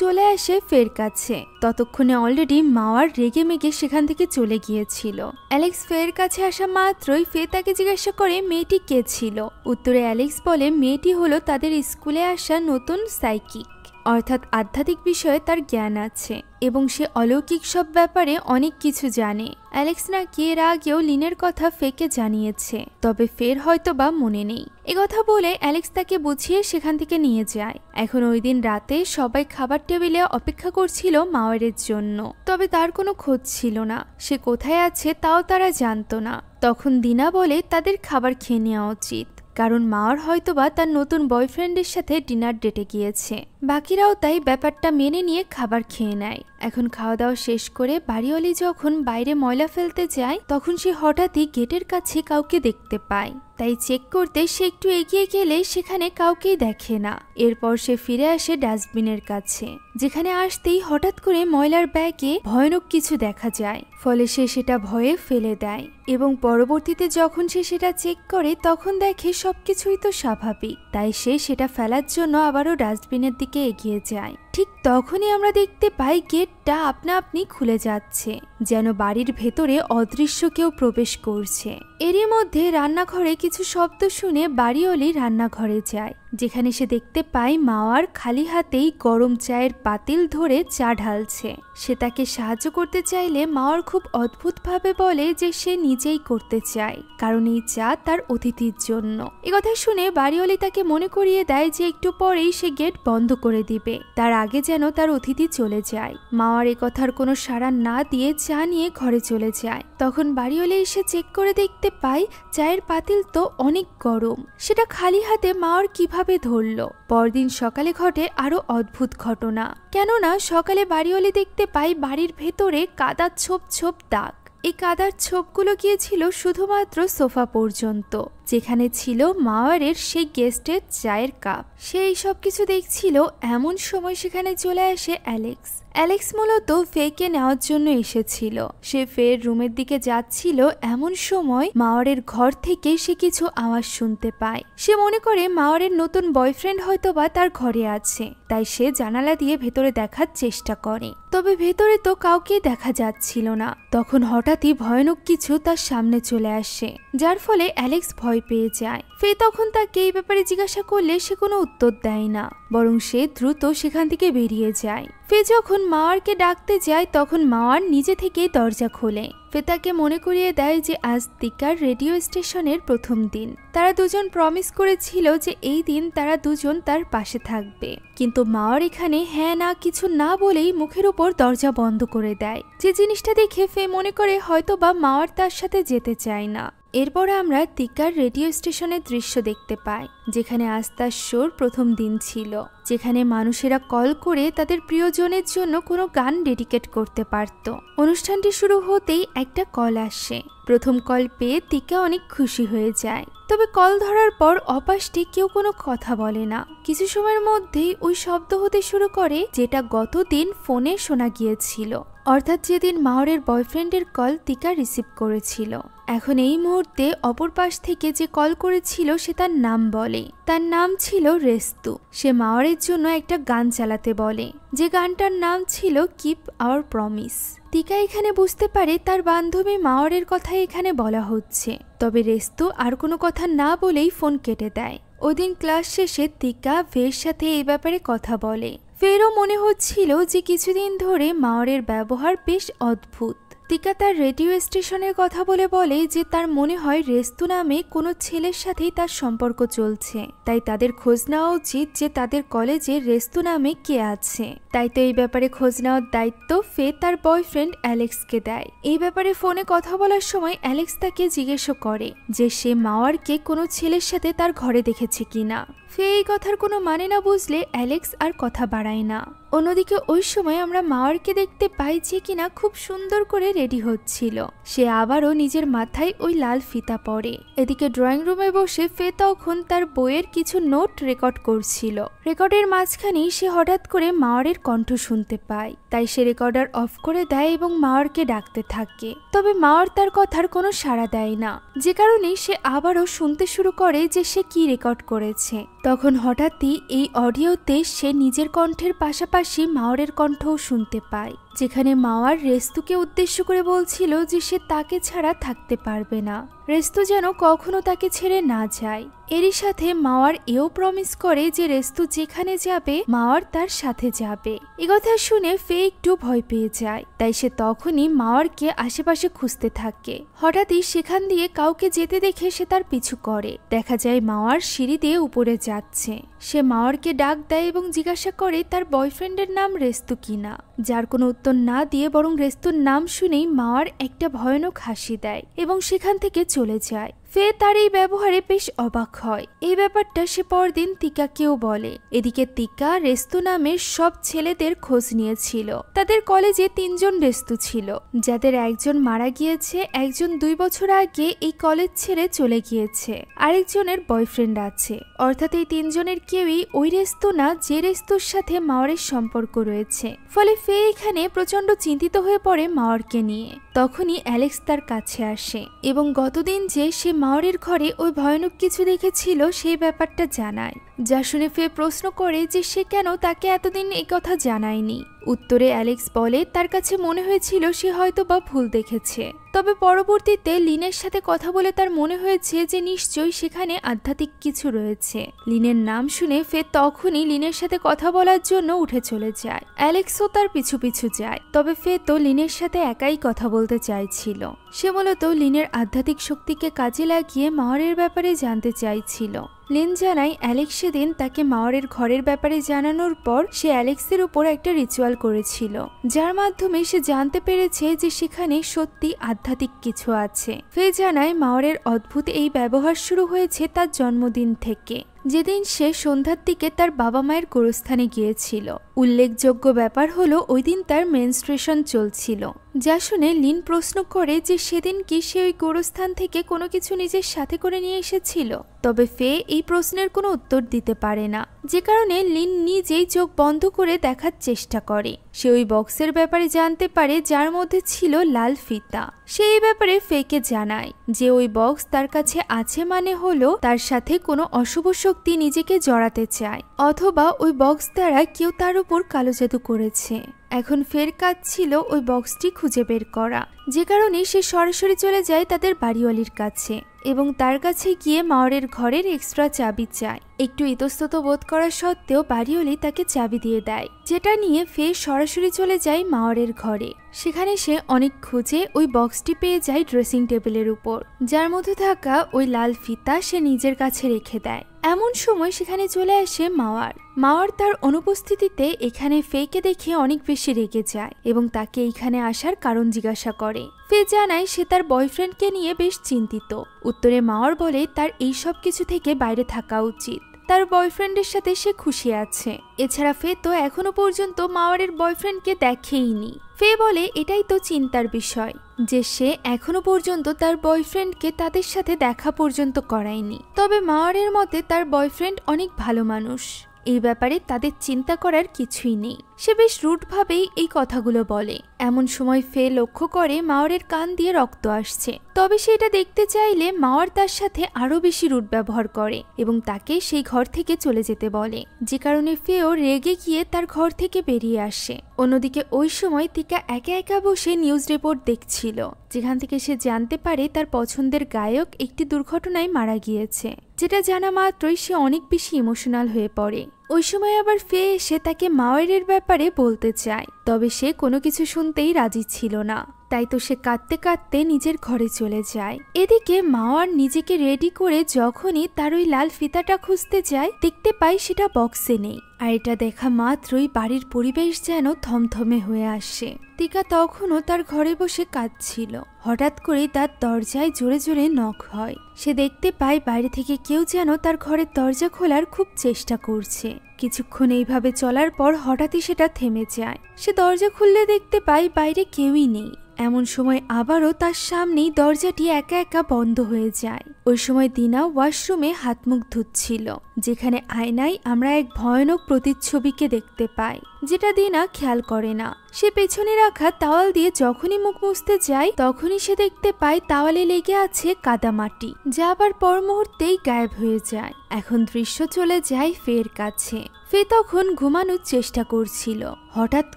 চলে আসে ফের কাছে। ততক্ষণে অলরেডি মাওয়ার রেগে মেগে সেখান থেকে চলে গিয়েছিল। অ্যালেক্স ফের কাছে আসা মাত্রই ফে তাকে জিজ্ঞাসা করে মেয়েটি কে ছিল। উত্তরে অ্যালেক্স বলে মেয়েটি হলো তাদের স্কুলে আসা নতুন সাইকিক, অর্থাৎ আধ্যাত্মিক বিষয়ে তার জ্ঞান আছে এবং সে অলৌকিক সব ব্যাপারে অনেক কিছু জানে। অ্যালেক্স নাকি এর আগেও লিনের কথা ফেকে জানিয়েছে, তবে ফের হয়তো বা মনে নেই। একথা বলে অ্যালেক্স তাকে বুঝিয়ে সেখান থেকে নিয়ে যায়। এখন ওই দিন রাতে সবাই খাবার টেবিলে অপেক্ষা করছিল মাওয়ারের জন্য, তবে তার কোনো খোঁজ ছিল না। সে কোথায় আছে তাও তারা জানতো না। তখন দিনা বলে তাদের খাবার খেয়ে নেওয়া উচিত, কারণ মাওয়ার হয়তোবা তার নতুন বয়ফ্রেন্ডের সাথে ডিনার ডেটে গিয়েছে। বাকিরাও তাই ব্যাপারটা মেনে নিয়ে খাবার খেয়ে নেয়। এখন খাওয়া দাওয়া শেষ করে বাড়িওয়ালি যখন বাইরে ময়লা ফেলতে যায়, তখন সে হঠাৎই গেটের কাছে কাউকে দেখতে পায়। তাই চেক করতে সে একটু এগিয়ে গেলে সেখানে কাউকেই দেখে না। এরপর সে ফিরে আসে ডাস্টবিনের কাছে, যেখানে আসতেই হঠাৎ করে ময়লার ব্যাগে ভয়ানক কিছু দেখা যায়। ফলে সে সেটা ভয়ে ফেলে দেয় এবং পরবর্তীতে যখন সে সেটা চেক করে তখন দেখে সবকিছুই তো স্বাভাবিক। তাই সে সেটা ফেলার জন্য আবারও ডাস্টবিনের দিকে এগিয়ে যায়। ঠিক তখনই আমরা দেখতে পাই গেটটা আপনা আপনি খুলে যাচ্ছে, যেন বাড়ির ভেতরে অদৃশ্য কেউ প্রবেশ করছে। এরই মধ্যে রান্নাঘরে কিছু শব্দ শুনে বাড়িওয়ালি রান্নাঘরে যায়, যেখানে সে দেখতে পায় মাওয়ার খালি হাতেই গরম চায়ের পাতিল ধরে চা ঢালছে। সে তাকে সাহায্য করতে চাইলে মাওয়ার খুব অদ্ভুতভাবে বলে যে সে নিজেই করতে চায়, কারণ এই চা তার অতিথির জন্য। একথা শুনে বাড়িওয়ালি তাকে মনে করিয়ে দেয় যে একটু পরেই সে গেট বন্ধ করে দিবে, তার আগে যেন তার অতিথি চলে যায়। মাওয়ার একথার কোনো সাড়া না দিয়ে চা নিয়ে ঘরে চলে যায়। তখন বাড়িওয়ালি এসে চেক করে দেখতে পায় চায়ের পাতিল তো অনেক গরম। সেটা খালি হাতে মাওয়ার কিভাবে ধরলো। পরদিন সকালে ঘটে আরো অদ্ভুত ঘটনা, কেননা সকালে বাড়িওয়ালি দেখতে পায় বাড়ির ভেতরে কাদার ছোপ ছোপ দাগ। এই কাদার ছোপগুলো গিয়েছিল শুধুমাত্র সোফা পর্যন্ত, যেখানে ছিল মাওয়ারের সেই গেস্টের চায়ের কাপ। সে এই সব কিছু দেখছিল, এমন সময় সেখানে চলে আসে অ্যালেক্স। অ্যালেক্স মূলত ফেকে নেওয়ার জন্য এসেছিল। সে ফের রুমের দিকে যাচ্ছিল, এমন সময় মাওয়ারের ঘর থেকে সে কিছু আওয়াজ শুনতে পায়। সে মনে করে মাওয়ারের নতুন বয়ফ্রেন্ড হয়তোবা তার ঘরে আছে, তাই সে জানালা দিয়ে ভেতরে দেখার চেষ্টা করে। তবে ভেতরে তো কাউকে দেখা যাচ্ছিল না। তখন হঠাৎই ভয়ানক কিছু তার সামনে চলে আসে, যার ফলে অ্যালেক্স ভয় পেয়ে যায়। ফে তখন তাকে এই ব্যাপারে জিজ্ঞাসা করলে সে কোনো উত্তর দেয় না, বরং সে দ্রুত সেখান থেকে বেরিয়ে যায়। ফে যখন মাওয়ারকে ডাকতে যায় তখন মাওয়ার নিজে থেকেই দরজা খোলে। ফে তাকে মনে করিয়ে দেয় যে আজ তিকার রেডিও স্টেশনের প্রথম দিন। তারা দুজন প্রমিস করেছিল যে এই দিন তারা দুজন তার পাশে থাকবে, কিন্তু মাওয়ার এখানে হ্যাঁ না কিছু না বলেই মুখের উপর দরজা বন্ধ করে দেয়। যে জিনিসটা দেখে ফে মনে করে হয়তো বা মাওয়ার তার সাথে যেতে চায় না। এরপর আমরা তিকার রেডিও স্টেশনের দৃশ্য দেখতে পাই, যেখানে আজ তার শোর প্রথম দিন ছিল, যেখানে মানুষেরা কল করে তাদের প্রিয়জনের জন্য কোনো গান ডেডিকেট করতে পারত। অনুষ্ঠানটি শুরু হতেই একটা কল আসে। প্রথম কল পেয়ে তিকা অনেক খুশি হয়ে যায়। তবে কল ধরার পর অপাশটি কেউ কোনো কথা বলে না। কিছু সময়ের মধ্যেই ওই শব্দ হতে শুরু করে, যেটা গতদিন ফোনে শোনা গিয়েছিল, অর্থাৎ যেদিন মাওয়ারের বয়ফ্রেন্ডের কল তিকা রিসিভ করেছিল। এখন এই মুহূর্তে অপর পাশ থেকে যে কল করেছিল সে তার নাম বলে। তার নাম ছিল রেস্তু। সে মাওয়ারের জন্য একটা গান চালাতে বলে, যে গানটার নাম ছিল কিপ আওয়ার প্রমিস। তিকা এখানে বুঝতে পারে তার বান্ধবী মাওয়ারের কথা এখানে বলা হচ্ছে। তবে রেস্তু আর কোনো কথা না বলেই ফোন কেটে দেয়। ওদিন ক্লাস শেষে তিকা ভের সাথে এই ব্যাপারে কথা বলে। ফেরও মনে হচ্ছিল যে কিছুদিন ধরে মাওয়ারের ব্যবহার বেশ অদ্ভুত। তিকা তার রেডিও স্টেশনের কথা বলে যে তার মনে হয় রেস্তু নামে কোনো ছেলের সাথেই তার সম্পর্ক চলছে, তাই তাদের খোঁজ নেওয়া উচিত যে তাদের কলেজে রেস্তু নামে কে আছে। তাই তো এই ব্যাপারে খোঁজ নেওয়ার দায়িত্ব ফে তার বয়ফ্রেন্ড অ্যালেক্সকে দেয়। এই ব্যাপারে ফোনে কথা বলার সময় অ্যালেক্স তাকে জিজ্ঞেস করে যে সে মাওয়ারকে কোনো ছেলের সাথে তার ঘরে দেখেছে কিনা। ফে এই কথার কোনো মানে না বুঝলে অ্যালেক্স আর কথা বাড়ায় না। অন্যদিকে ওই সময় আমরা মাওয়ারকে দেখতে পাই যে কিনা খুব সুন্দর করে রেডি হচ্ছিল। সে আবারও নিজের মাথায় ওই লাল ফিতা পরে। এদিকে ড্রয়িং রুমে বসে ফে তখন তার বইয়ের কিছু নোট রেকর্ড করছিল। রেকর্ডের মাঝখানেই সে হঠাৎ করে মাওয়ারের কণ্ঠ শুনতে পায়, তাই সে রেকর্ডার অফ করে দেয় এবং মাওয়ারকে ডাকতে থাকে। তবে মাওয়ার তার কথার কোনো সাড়া দেয় না, যে কারণে সে আবারও শুনতে শুরু করে যে সে কি রেকর্ড করেছে। তখন হঠাৎই এই অডিওতে সে নিজের কণ্ঠের পাশাপাশি মাওয়ারের কণ্ঠও শুনতে পায়, যেখানে মাওয়ার রেস্তুকে উদ্দেশ্য করে বলছিল যে সে তাকে ছাড়া থাকতে পারবে না, রেস্তু যেন কখনো তাকে ছেড়ে না যায়। এরই সাথে মাওয়ার এও প্রমিস করে যে রেস্তু যেখানে যাবে মাওয়ার তার সাথে যাবে। এ কথা শুনে ফে একটু ভয় পেয়ে যায়, তাই সে তখনই মাওয়ারকে আশেপাশে খুঁজতে থাকে। হঠাৎই সেখান দিয়ে কাউকে যেতে দেখে সে তার পিছু করে। দেখা যায় মাওয়ার সিঁড়ি দিয়ে উপরে যাচ্ছে। সে মাওয়ারকে ডাক দেয় এবং জিজ্ঞাসা করে তার বয়ফ্রেন্ডের নাম রেস্তু কিনা, যার কোনো উত্তর না দিয়ে বরং রেস্তুর নাম শুনেই মাওয়ার একটা ভয়ানক হাসি দেয় এবং সেখান থেকে চলে যায়। ফে তার এই ব্যবহারে বেশ অবাক হয়। এই ব্যাপারটা সে পরদিন তিকাকেও বলে। এদিকে তিকা রেস্তু নামের সব ছেলেদের খোঁজ নিয়েছিল। তাদের কলেজে 3 জন রেস্তু ছিল, যাদের একজন মারা গিয়েছে, একজন 2 বছর আগে এই কলেজ ছেড়ে চলে গিয়েছে, আরেকজনের বয়ফ্রেন্ড আছে। অর্থাৎ এই 3 জনের কেউই ওই রেস্তু না যে রেস্তুর সাথে মাওয়ারের সম্পর্ক রয়েছে। ফলে ফে এখানে প্রচন্ড চিন্তিত হয়ে পড়ে মাওয়ারকে নিয়ে। তখনই অ্যালেক্স তার কাছে আসে এবং গতদিন যে সে মাওয়ারের ঘরে ওই ভয়ানক কিছু দেখেছিল সেই ব্যাপারটা জানায়, যা শুনে ফে প্রশ্ন করে যে সে কেন তাকে এতদিন এই কথা জানায়নি। উত্তরে অ্যালেক্স বলে তার কাছে মনে হয়েছিল সে হয়তো বা ভুল দেখেছে, তবে পরবর্তীতে লিনের সাথে কথা বলে তার মনে হয়েছে যে নিশ্চয়ই সেখানে আধ্যাত্মিক কিছু রয়েছে। লিনের নাম শুনে ফে তখনই লিনের সাথে কথা বলার জন্য উঠে চলে যায়। অ্যালেক্সও তার পিছু পিছু যায়, তবে ফে তো লিনের সাথে একাই কথা বলতে চাইছিল। সে মূলত লিনের আধ্যাত্মিক শক্তিকে কাজে লাগিয়ে মাওয়ারের ব্যাপারে জানতে চাইছিল। লিন জানায় অ্যালেক্স সেদিন তাকে মাওয়ারের ঘরের ব্যাপারে জানানোর পর সে অ্যালেক্সের উপর একটা রিচুয়াল করেছিল, যার মাধ্যমে সে জানতে পেরেছে যে সেখানে সত্যি আধ্যাত্মিক কিছু আছে। ফে জানায় মাওয়ারের অদ্ভুত এই ব্যবহার শুরু হয়েছে তার জন্মদিন থেকে, যেদিন সে সন্ধ্যার দিকে তার বাবা মায়ের গোরস্থানে গিয়েছিল। উল্লেখযোগ্য ব্যাপার হলো ওই দিন তার মেনস্ট্রুয়েশন চলছিল, যা শুনে লিন প্রশ্ন করে যে সেদিন কি সে ওই গোরস্থান থেকে কোনো কিছু নিজের সাথে করে নিয়ে এসেছিল। তবে ফে এই প্রশ্নের কোনো উত্তর দিতে পারে না, যে কারণে লিন নিজেই চোখ বন্ধ করে দেখার চেষ্টা করে। সে ওই বক্সের ব্যাপারে জানতে পারে যার মধ্যে ছিল লাল ফিতা। সে এই ব্যাপারে ফেকে জানায় যে ওই বক্স তার কাছে আছে মানে হলো তার সাথে কোনো অশুভ শক্তি নিজেকে জড়াতে চায়, অথবা ওই বক্স দ্বারা কেউ তার উপর কালো জাদু করেছে। এখন ফের কাজ ছিল ওই বক্সটি খুঁজে বের করা, যে কারণে সে সরাসরি চলে যায় তাদের বাড়িওয়ালির কাছে এবং তার কাছে গিয়ে মাওয়ারের ঘরের এক্সট্রা চাবি চায়। একটু ইতস্তত বোধ করা সত্ত্বেও বাড়িওয়ালি তাকে চাবি দিয়ে দেয়, যেটা নিয়ে ফে সরাসরি চলে যায় মাওয়ারের ঘরে। সেখানে সে অনেক খুঁজে ওই বক্সটি পেয়ে যায় ড্রেসিং টেবিলের উপর, যার মধ্যে থাকা ওই লাল ফিতা সে নিজের কাছে রেখে দেয়। এমন সময় সেখানে চলে আসে মাওয়ার। মাওয়ার তার অনুপস্থিতিতে এখানে ফেকে দেখে অনেক বেশি রেগে যায় এবং তাকে এইখানে আসার কারণ জিজ্ঞাসা করে। ফে জানায় সে তার বয়ফ্রেন্ডকে নিয়ে বেশ চিন্তিত। উত্তরে মাওয়ার বলে তার এই সব কিছু থেকে বাইরে থাকা উচিত, তার বয়ফ্রেন্ডের সাথে সে খুশি আছে। এছাড়া ফে তো এখনো পর্যন্ত মাওয়ারের বয়ফ্রেন্ডকে দেখেইনি। ফে বলে এটাই তো চিন্তার বিষয় যে সে এখনো পর্যন্ত তার বয়ফ্রেন্ডকে তাদের সাথে দেখা পর্যন্ত করায়নি। তবে মাওয়ারের মতে তার বয়ফ্রেন্ড অনেক ভালো মানুষ, এই ব্যাপারে তাদের চিন্তা করার কিছুই নেই। সে বেশ রুটভাবেই এই কথাগুলো বলে। এমন সময় ফে লক্ষ্য করে মাওয়ারের কান দিয়ে রক্ত আসছে, তবে সে এটা দেখতে চাইলে মাওয়ার তার সাথে আরো বেশি রুট ব্যবহার করে এবং তাকে সেই ঘর থেকে চলে যেতে বলে, যে কারণে ফেও রেগে গিয়ে তার ঘর থেকে বেরিয়ে আসে। অন্যদিকে ওই সময় তিকা একা একা বসে নিউজ রিপোর্ট দেখছিল, যেখান থেকে সে জানতে পারে তার পছন্দের গায়ক একটি দুর্ঘটনায় মারা গিয়েছে, যেটা জানা মাত্রই সে অনেক বেশি ইমোশনাল হয়ে পড়ে। ওই সময় আবার ফে এসে তাকে মাওয়ারের ব্যাপারে বলতে চায়, তবে সে কোনো কিছু শুনতেই রাজি ছিল না। তাই তো সে কাঁদতে কাঁদতে নিজের ঘরে চলে যায়। এদিকে মাওয়ার নিজেকে রেডি করে যখনই তার ওই লাল ফিতাটা খুঁজতে যায়, দেখতে পায় সেটা বক্সে নেই। আর এটা দেখা মাত্রই বাড়ির পরিবেশ যেন থমথমে হয়ে আসে। টিকা তখনও তার ঘরে বসে কাঁদছিল। হঠাৎ করে তার দরজায় জোরে জোরে নক হয়। সে দেখতে পায় বাইরে থেকে কেউ যেন তার ঘরের দরজা খোলার খুব চেষ্টা করছে। কিছুক্ষণ এইভাবে চলার পর হঠাৎই সেটা থেমে যায়। সে দরজা খুললে দেখতে পায় বাইরে কেউই নেই। এমন সময় আবারও তার সামনেই দরজাটি একা একা বন্ধ হয়ে যায়। ওই সময় দিনা ওয়াশরুমে হাত মুখ ধুচ্ছিল, যেখানে আয়নায় আমরা এক ভয়ানক প্রতিচ্ছবিকে দেখতে পাই, যেটা দিনা খেয়াল করে না। সে পেছনে রাখা তাওয়াল দিয়ে যখনই মুখ মুছতে যায়, তখনই সে দেখতে পায় তাওয়ালে লেগে আছে কাদামাটি, যা আবার পর মুহূর্তেই গায়েব হয়ে যায়। এখন দৃশ্য চলে যায় ফের কাছে। ফে তখন ঘুমানোর চেষ্টা করছিল। হঠাৎ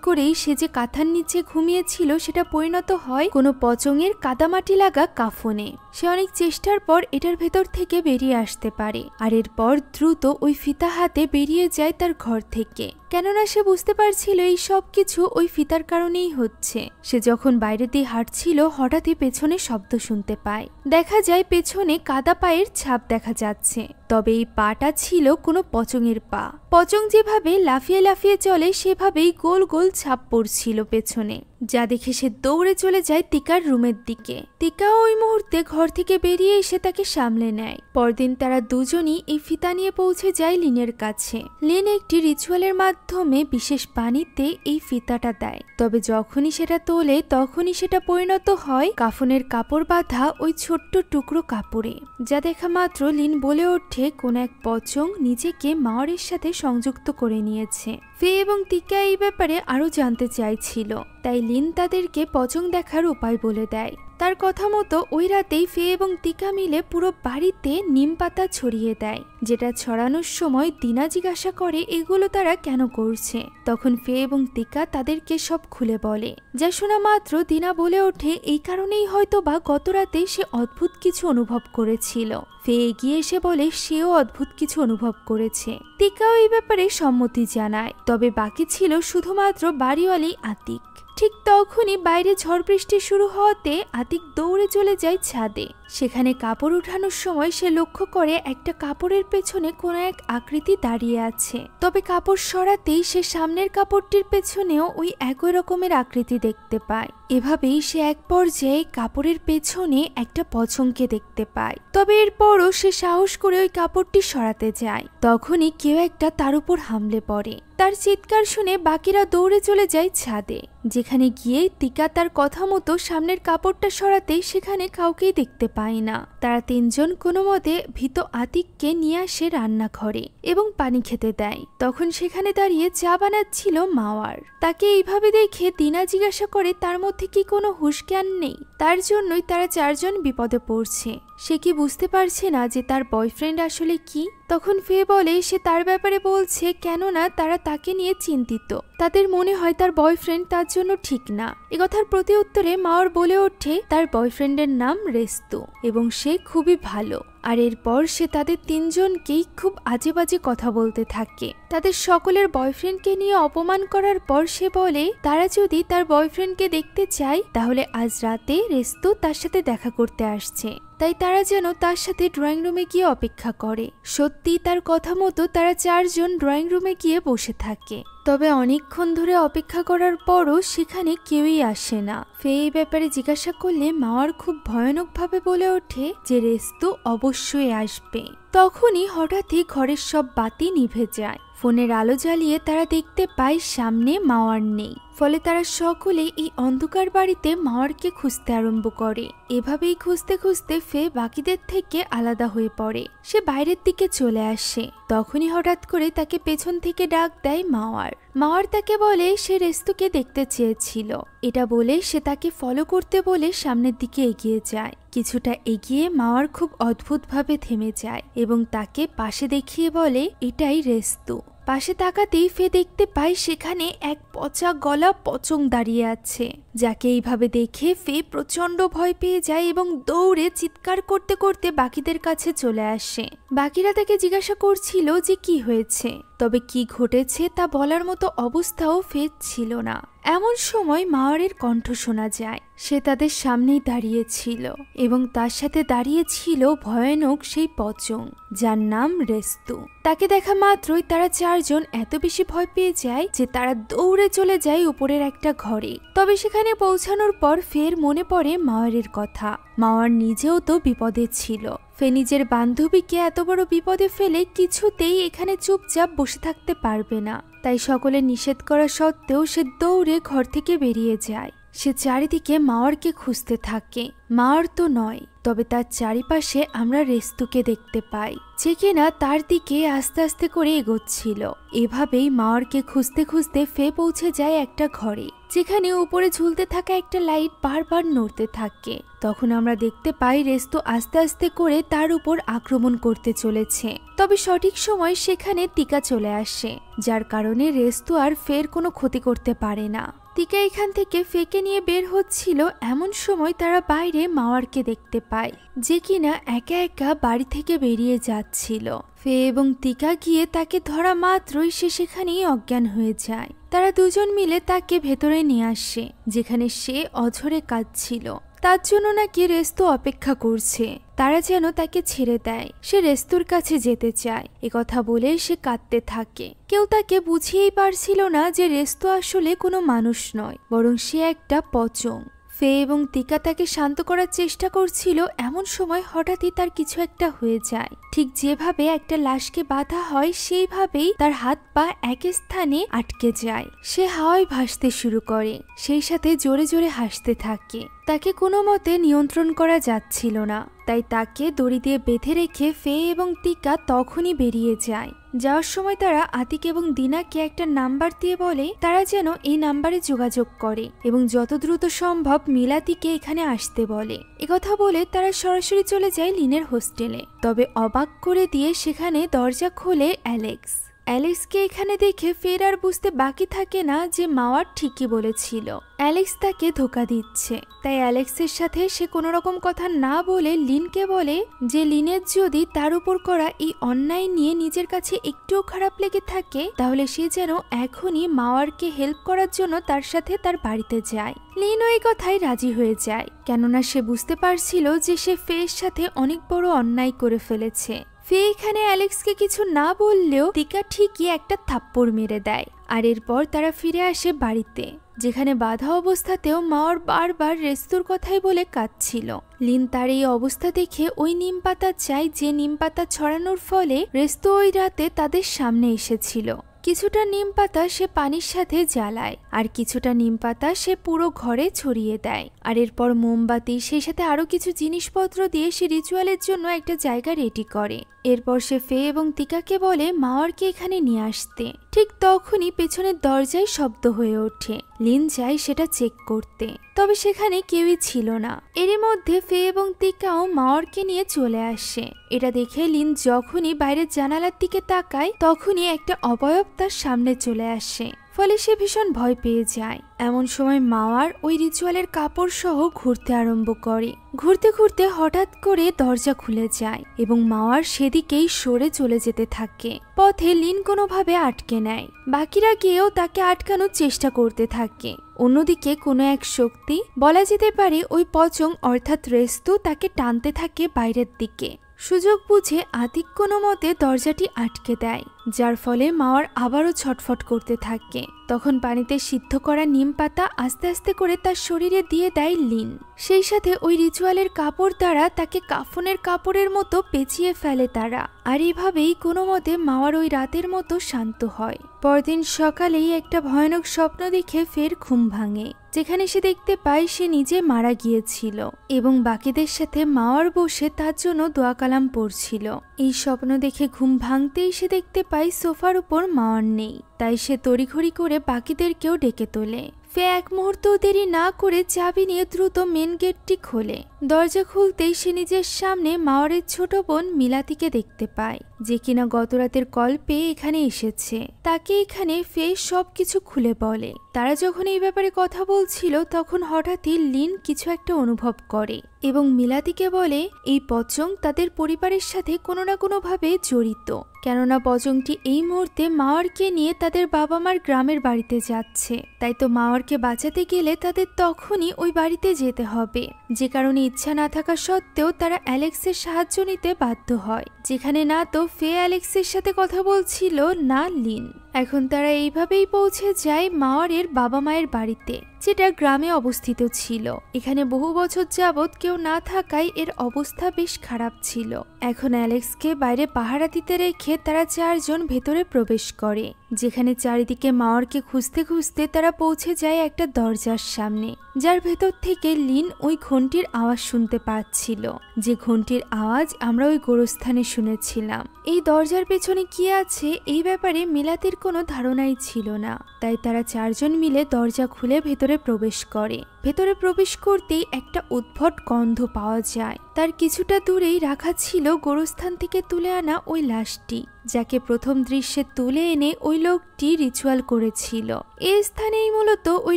করেই সে যে কাঁথার নিচে ঘুমিয়েছিল সেটা পরিণত হয় কোনো পচঙের কাদামাটি লাগা কাফনে। সে অনেক চেষ্টার পর এটার ভেতর থেকে বেরিয়ে আসতে পারে, আর এরপর দ্রুত ওই ফিতা হাতে বেরিয়ে যায় তার ঘর থেকে। কেননা সে বুঝতে পারছিল এই সব কিছু ওই ফিতার কারণেই হচ্ছে। সে যখন বাইরে দিয়ে হাঁটছিল, হঠাৎই পেছনে শব্দ শুনতে পায়। দেখা যায় পেছনে কাদা পায়ের ছাপ দেখা যাচ্ছে, তবে এই পাটা ছিল কোনো পচঙের পা। পচং যেভাবে লাফিয়ে লাফিয়ে চলে, সেভাবেই গোল গোল ছাপ পড়ছিল পেছনে, যা দেখে সে দৌড়ে চলে যায় টিকার রুমের দিকে। টিকা ওই মুহূর্তে ঘর থেকে বেরিয়ে এসে তাকে সামলে নেয়। পরদিন তারা দুজনই এই ফিতা নিয়ে পৌঁছে যায় লিনের কাছে। লিন একটি রিচুয়ালের মাধ্যমে বিশেষ পানিতে এই ফিতাটা দেয়, তবে যখনই সেটা তোলে তখনই সেটা পরিণত হয় কাফনের কাপড় বাঁধা ওই ছোট্ট টুকরো কাপড়ে, যা দেখা মাত্র লিন বলে ওঠে কোন এক পচং নিজেকে মাওয়ারের সাথে সংযুক্ত করে নিয়েছে। ফে এবং টিকা এই ব্যাপারে আরো জানতে চাইছিল, তাই লিন তাদেরকে পচং দেখার উপায় বলে দেয়। তার কথা মতো ওই রাতেই ফে এবং টিকা মিলে পুরো বাড়িতে নিম পাতা ছড়িয়ে দেয়, যেটা ছড়ানোর সময় দিনা জিজ্ঞাসা করে এগুলো তারা কেন করছে। তখন ফে এবং টিকা তাদেরকে সব খুলে বলে, যা শোনা মাত্র দিনা বলে ওঠে এই কারণেই হয়তো বা গত রাতে সে অদ্ভুত কিছু অনুভব করেছিল। ফে এগিয়ে এসে বলে সেও অদ্ভুত কিছু অনুভব করেছে। টিকাও এই ব্যাপারে সম্মতি জানায়, তবে বাকি ছিল শুধুমাত্র বাড়িওয়ালি আতিক। ঠিক তখনই বাইরে ঝড় বৃষ্টি শুরু হওয়াতে আতিক দৌড়ে চলে যায় ছাদে। সেখানে কাপড় উঠানোর সময় সে লক্ষ্য করে একটা কাপড়ের পেছনে কোনো এক আকৃতি দাঁড়িয়ে আছে, তবে কাপড় সরাতেই সে সামনের কাপড়টির পেছনেও ওই একই রকমের আকৃতি দেখতে পায়। এভাবেই সে এক পর্যায়ে কাপড়ের পেছনে একটা পছংকে দেখতে পায়, তবে এরপরও সে সাহস করে ওই কাপড়টি সরাতে যায়। তখনই কেউ একটা তার উপর হামলে পড়ে। তার চিৎকার শুনে বাকিরা দৌড়ে চলে যায় ছাদে, যেখানে গিয়ে টিকা তার কথা মতো সামনের কাপড়টা সরাতেই সেখানে কাউকেই দেখতে পায় না। তারা তিনজন কোনো মতে ভীত আতিককে নিয়ে আসে রান্নাঘরে এবং পানি খেতে দেয়। তখন সেখানে দাঁড়িয়ে চা বানাচ্ছিল মাওয়ার। তাকে এইভাবে দেখে দিনা জিজ্ঞাসা করে তার মধ্যে কি কোনো হুঁশ জ্ঞান নেই, তার জন্যই তারা চারজন বিপদে পড়ছে। সে কি বুঝতে পারছে না যে তার বয়ফ্রেন্ড আসলে কি? তখন ফে বলে সে তার ব্যাপারে বলছে, কেননা তারা তাকে নিয়ে চিন্তিত। তাদের মনে হয় তার বয়ফ্রেন্ড তার জন্য ঠিক না। এ কথার প্রতি উত্তরে মাওয়ার বলে ওঠে তার বয়ফ্রেন্ডের নাম রেস্তু এবং সে খুবই ভালো। আর এরপর সে তাদের তিনজনকেই খুব আজে বাজে কথা বলতে থাকে। তাদের সকলের বয়ফ্রেন্ডকে নিয়ে অপমান করার পর সে বলে তারা যদি তার বয়ফ্রেন্ডকে দেখতে চায় তাহলে আজ রাতে রেস্তু তার সাথে দেখা করতে আসছে, তাই তারা যেন তার সাথে ড্রয়িং রুমে গিয়ে অপেক্ষা করে। সত্যি তার কথা মতো তারা চারজন ড্রয়িং রুমে গিয়ে বসে থাকে, তবে অনেকক্ষণ ধরে অপেক্ষা করার পরও সেখানে কেউই আসে না। ফে এই ব্যাপারে জিজ্ঞাসা করলে মাওয়ার খুব ভয়ানকভাবে বলে ওঠে যে রেস্তু অবশ্যই আসবে। তখনই হঠাৎই ঘরের সব বাতি নিভে যায়। ফোনের আলো জ্বালিয়ে তারা দেখতে পায় সামনে মাওয়ার নেই। ফলে তারা সকলে এই অন্ধকার বাড়িতে মাওয়ারকে খুঁজতে আরম্ভ করে। এভাবেই খুঁজতে খুঁজতে ফে বাকিদের থেকে আলাদা হয়ে পড়ে। সে বাইরের দিকে চলে আসে। তখনই হঠাৎ করে তাকে পেছন থেকে ডাক দেয় মাওয়ার। মাওয়ার তাকে বলে সে রেস্তুকে দেখতে চেয়েছিল। এটা বলে সে তাকে ফলো করতে বলে সামনের দিকে এগিয়ে যায়। কিছুটা এগিয়ে মাওয়ার খুব অদ্ভুতভাবে থেমে যায় এবং তাকে পাশে দেখিয়ে বলে এটাই রেস্তু। পাশে তাকাতেই ফে দেখতে পায় সেখানে এক পচা গলা পচং দাঁড়িয়ে আছে, যাকে এইভাবে দেখে ফে প্রচন্ড ভয় পেয়ে যায় এবং দৌড়ে চিৎকার করতে করতে বাকিদের কাছে চলে আসে। বাকিরা তাকে জিজ্ঞাসা করছিল যে কি হয়েছে। তবে কি ঘটেছে তা বলার মতো অবস্থাও ফের ছিল না। এমন সময় মাওয়ারের কণ্ঠ শোনা যায়। সে তাদের সামনেই দাঁড়িয়েছিল এবং তার সাথে দাঁড়িয়েছিল ভয়ানক সেই পচং, যার নাম রেস্তু। তাকে দেখা মাত্রই তারা চারজন এত বেশি ভয় পেয়ে যায় যে তারা দৌড়ে চলে যায় উপরের একটা ঘরে। তবে সেখানে পৌঁছানোর পর ফের মনে পড়ে মাওয়ারের কথা। মাওয়ার নিজেও তো বিপদে ছিল। ফে নিজের বান্ধবীকে এত বড় বিপদে ফেলে কিছুতেই এখানে চুপচাপ বসে থাকতে পারবে না। তাই সকলে নিষেধ করা সত্ত্বেও সে দৌড়ে ঘর থেকে বেরিয়ে যায়। সে চারিদিকে মাওয়ারকে খুঁজতে থাকে। মাওয়ার তো নয়, তবে তার চারিপাশে আমরা রেস্তুকে দেখতে পাই, যে কিনা তার দিকে আস্তে আস্তে করে এগোচ্ছিল। এভাবেই মাওয়ারকে খুঁজতে খুঁজতে ফে পৌঁছে যায় একটা ঘরে, যেখানে উপরে ঝুলতে থাকা একটা লাইট বারবার নড়তে থাকে। তখন আমরা দেখতে পাই রেস্তু আস্তে আস্তে করে তার উপর আক্রমণ করতে চলেছে। তবে সঠিক সময় সেখানে টিকা চলে আসে, যার কারণে রেস্তু আর ফের কোনো ক্ষতি করতে পারে না। টিকা এখান থেকে ফেকে নিয়ে বের হচ্ছিল, এমন সময় তারা বাইরে মাওয়ারকে দেখতে পায়, যে কিনা একা একা বাড়ি থেকে বেরিয়ে যাচ্ছিল। ফে এবং টিকা গিয়ে তাকে ধরা মাত্রই সে সেখানেই অজ্ঞান হয়ে যায়। তারা দুজন মিলে তাকে ভেতরে নিয়ে আসে, যেখানে সে অঝরে কাঁদছিল। তার জন্য নাকি রেস্তু অপেক্ষা করছে, তারা যেন তাকে ছেড়ে দেয়। সে রেস্তুর কাছে যেতে চায়। একথা বলে সে কাঁদতে থাকে। কেউ তাকে বুঝিয়েই পারছিল না যে রেস্তু আসলে কোনো মানুষ নয়, বরং সে একটা পচং। ফে এবং টিকা তাকে শান্ত করার চেষ্টা করছিল। এমন সময় হঠাৎই তার কিছু একটা হয়ে যায়। ঠিক যেভাবে একটা লাশকে বাঁধা হয় সেইভাবেই তার হাত পা এক স্থানে আটকে যায়। সে হাওয়ায় ভাসতে শুরু করে, সেই সাথে জোরে জোরে হাসতে থাকে। তাকে কোনো মতে নিয়ন্ত্রণ করা যাচ্ছিল না, তাই তাকে দড়ি দিয়ে বেঁধে রেখে ফে এবং টিকা তখনই বেরিয়ে যায়। যাওয়ার সময় তারা আতিক এবং দিনাকে একটা নাম্বার দিয়ে বলে তারা যেন এই নাম্বারে যোগাযোগ করে এবং যত দ্রুত সম্ভব মিলাতিকে এখানে আসতে বলে। একথা বলে তারা সরাসরি চলে যায় লিনের হোস্টেলে। তবে অবাক করে দিয়ে সেখানে দরজা খোলে অ্যালেক্স। অ্যালেক্সকে এখানে দেখে ফের আর বুঝতে বাকি থাকে না যে মাওয়ার ঠিকই বলেছিল, অ্যালেক্স তাকে ধোঁকা দিচ্ছে। তাই অ্যালেক্সের সাথে সে কোনো রকম কথা না বলে লিনকে বলে যে লিনের যদি তার উপর করা এই অন্যায় নিয়ে নিজের কাছে একটুও খারাপ লেগে থাকে, তাহলে সে যেন এখনই মাওয়ারকে হেল্প করার জন্য তার সাথে তার বাড়িতে যায়। লিনও এই কথায় রাজি হয়ে যায়, কেননা সে বুঝতে পারছিল যে সে ফের সাথে অনেক বড় অন্যায় করে ফেলেছে। ফে এখানে অ্যালেক্সকে কিছু না বললেও টিকা ঠিকই একটা থাপ্পড় মেরে দেয়। আর এরপর তারা ফিরে আসে বাড়িতে, যেখানে বাধা অবস্থাতেও মাওয়ার বারবার রেস্তুর কথাই বলে কাঁদছিল। লিন তার এই অবস্থা দেখে ওই নিম পাতা চায়, যে নিম পাতা ছড়ানোর ফলে রেস্তু ওই রাতে তাদের সামনে এসেছিল। কিছুটা নিম পাতা সে পানির সাথে জ্বালায়, আর কিছুটা নিম পাতা সে পুরো ঘরে ছড়িয়ে দেয়। আর এরপর মোমবাতি সেই সাথে আরো কিছু জিনিসপত্র দিয়ে সে রিচুয়ালের জন্য একটা জায়গা রেডি করে। এরপর সে ফে এবং টিকাকে বলে মাওয়ারকে এখানে নিয়ে আসতে। ঠিক তখনই পেছনের দরজায় শব্দ হয়ে ওঠে। লিন যায় সেটা চেক করতে, তবে সেখানে কেউই ছিল না। এরই মধ্যে ফে এবং টিকাও মাওয়ারকে নিয়ে চলে আসে। এটা দেখে লিন যখনই বাইরের জানালার দিকে তাকায়, তখনই একটা অবয়ব তার সামনে চলে আসে। ফলে সে ভীষণ ভয় পেয়ে যায়। এমন সময় মাওয়ার ওই রিচুয়ালের কাপড় সহ ঘুরতে আরম্ভ করে। ঘুরতে ঘুরতে হঠাৎ করে দরজা খুলে যায় এবং মাওয়ার সেদিকেই সরে চলে যেতে থাকে। পথে লিন কোনোভাবে আটকে নেয়। বাকিরা গিয়েও তাকে আটকানোর চেষ্টা করতে থাকে। অন্যদিকে কোনো এক শক্তি, বলা যেতে পারে ওই পচং অর্থাৎ রেস্তু, তাকে টানতে থাকে বাইরের দিকে। সুযোগ বুঝে আতিক কোনো মতে দরজাটি আটকে দেয়, যার ফলে মাওয়ার আবারও ছটফট করতে থাকে। তখন পানিতে সিদ্ধ করা নিম পাতা আস্তে আস্তে করে তার শরীরে দিয়ে দেয় লিন। সেই সাথে ওই রিচুয়ালের কাপড় দ্বারা তাকে কাফনের কাপড়ের মতো পেঁচিয়ে ফেলে তারা। আর এভাবেই কোনো মতে মাওয়ার ওই রাতের মতো শান্ত হয়। পরদিন সকালেই একটা ভয়ানক স্বপ্ন দেখে ফের ঘুম ভাঙে, যেখানে সে দেখতে পায় সে নিজে মারা গিয়েছিল এবং বাকিদের সাথে মাওয়ার বসে তার জন্য দোয়া কালাম পড়ছিল। এই স্বপ্ন দেখে ঘুম ভাঙতেই সে দেখতে পায় সোফার উপর মাওয়ার নেই। তাই সে তড়িঘড়ি করে বাকিদেরকেও ডেকে তোলে। ফে এক মুহূর্ত দেরি না করে চাবি নিয়ে দ্রুত মেন গেটটি খোলে। দরজা খুলতেই সে নিজের সামনে মাওয়ারের ছোট বোন মিলাতিকে দেখতে পায়। যে কিনা গতরাতের কল পেয়ে এখানে এসেছে। তাকে এখানে ফে সবকিছু খুলে বলে। তারা যখন এই ব্যাপারে কথা বলছিল তখন হঠাৎই লিন কিছু একটা অনুভব করে এবং মিলাতিকে বলে এই পচং তাদের পরিবারের সাথে কোনো না কোনোভাবে জড়িত, কেননা পচংটি এই মুহূর্তে মাওয়ারকে নিয়ে তাদের বাবা মার গ্রামের বাড়িতে যাচ্ছে। তাই তো মাওয়ারকে বাঁচাতে গেলে তাদের তখনই ওই বাড়িতে যেতে হবে, যে কারণে ইচ্ছা না থাকা সত্ত্বেও তারা অ্যালেক্সের সাহায্য নিতে বাধ্য হয়, যেখানে না তো ফে অ্যালেক্সের সাথে কথা বলছিল না লিন। এখন তারা এইভাবেই পৌঁছে যায় মাওয়ারের বাবা মায়ের বাড়িতে, যেটা গ্রামে অবস্থিত ছিল। এখানে বহু বছর যাবৎ কেউ না থাকায় এর অবস্থা বেশ খারাপ ছিল। এখন অ্যালেক্সকে বাইরে পাহারা দিতে রেখে তারা চারজন ভেতরে প্রবেশ করে, যেখানে চারিদিকে মাওয়ারকে খুঁজতে খুঁজতে তারা পৌঁছে যায় একটা দরজার সামনে, যার ভেতর থেকে লিন ওই ঘন্টির আওয়াজ শুনতে পাচ্ছিল, যে ঘন্টির আওয়াজ আমরা ওই গোরস্থানে শুনেছিলাম। এই দরজার পেছনে কি আছে এই ব্যাপারে মিলাতির কোনো ধারণাই ছিল না। তাই তারা চারজন মিলে দরজা খুলে ভেতরে প্রবেশ করে। ভেতরে প্রবেশ করতেই একটা উদ্ভট গন্ধ পাওয়া যায়। তার কিছুটা দূরেই রাখা ছিল গোরস্থান থেকে তুলে আনা ওই লাশটি, যাকে প্রথম দৃশ্যে তুলে এনে ওই লোকটি রিচুয়াল করেছিল। এই স্থানেই মূলত ওই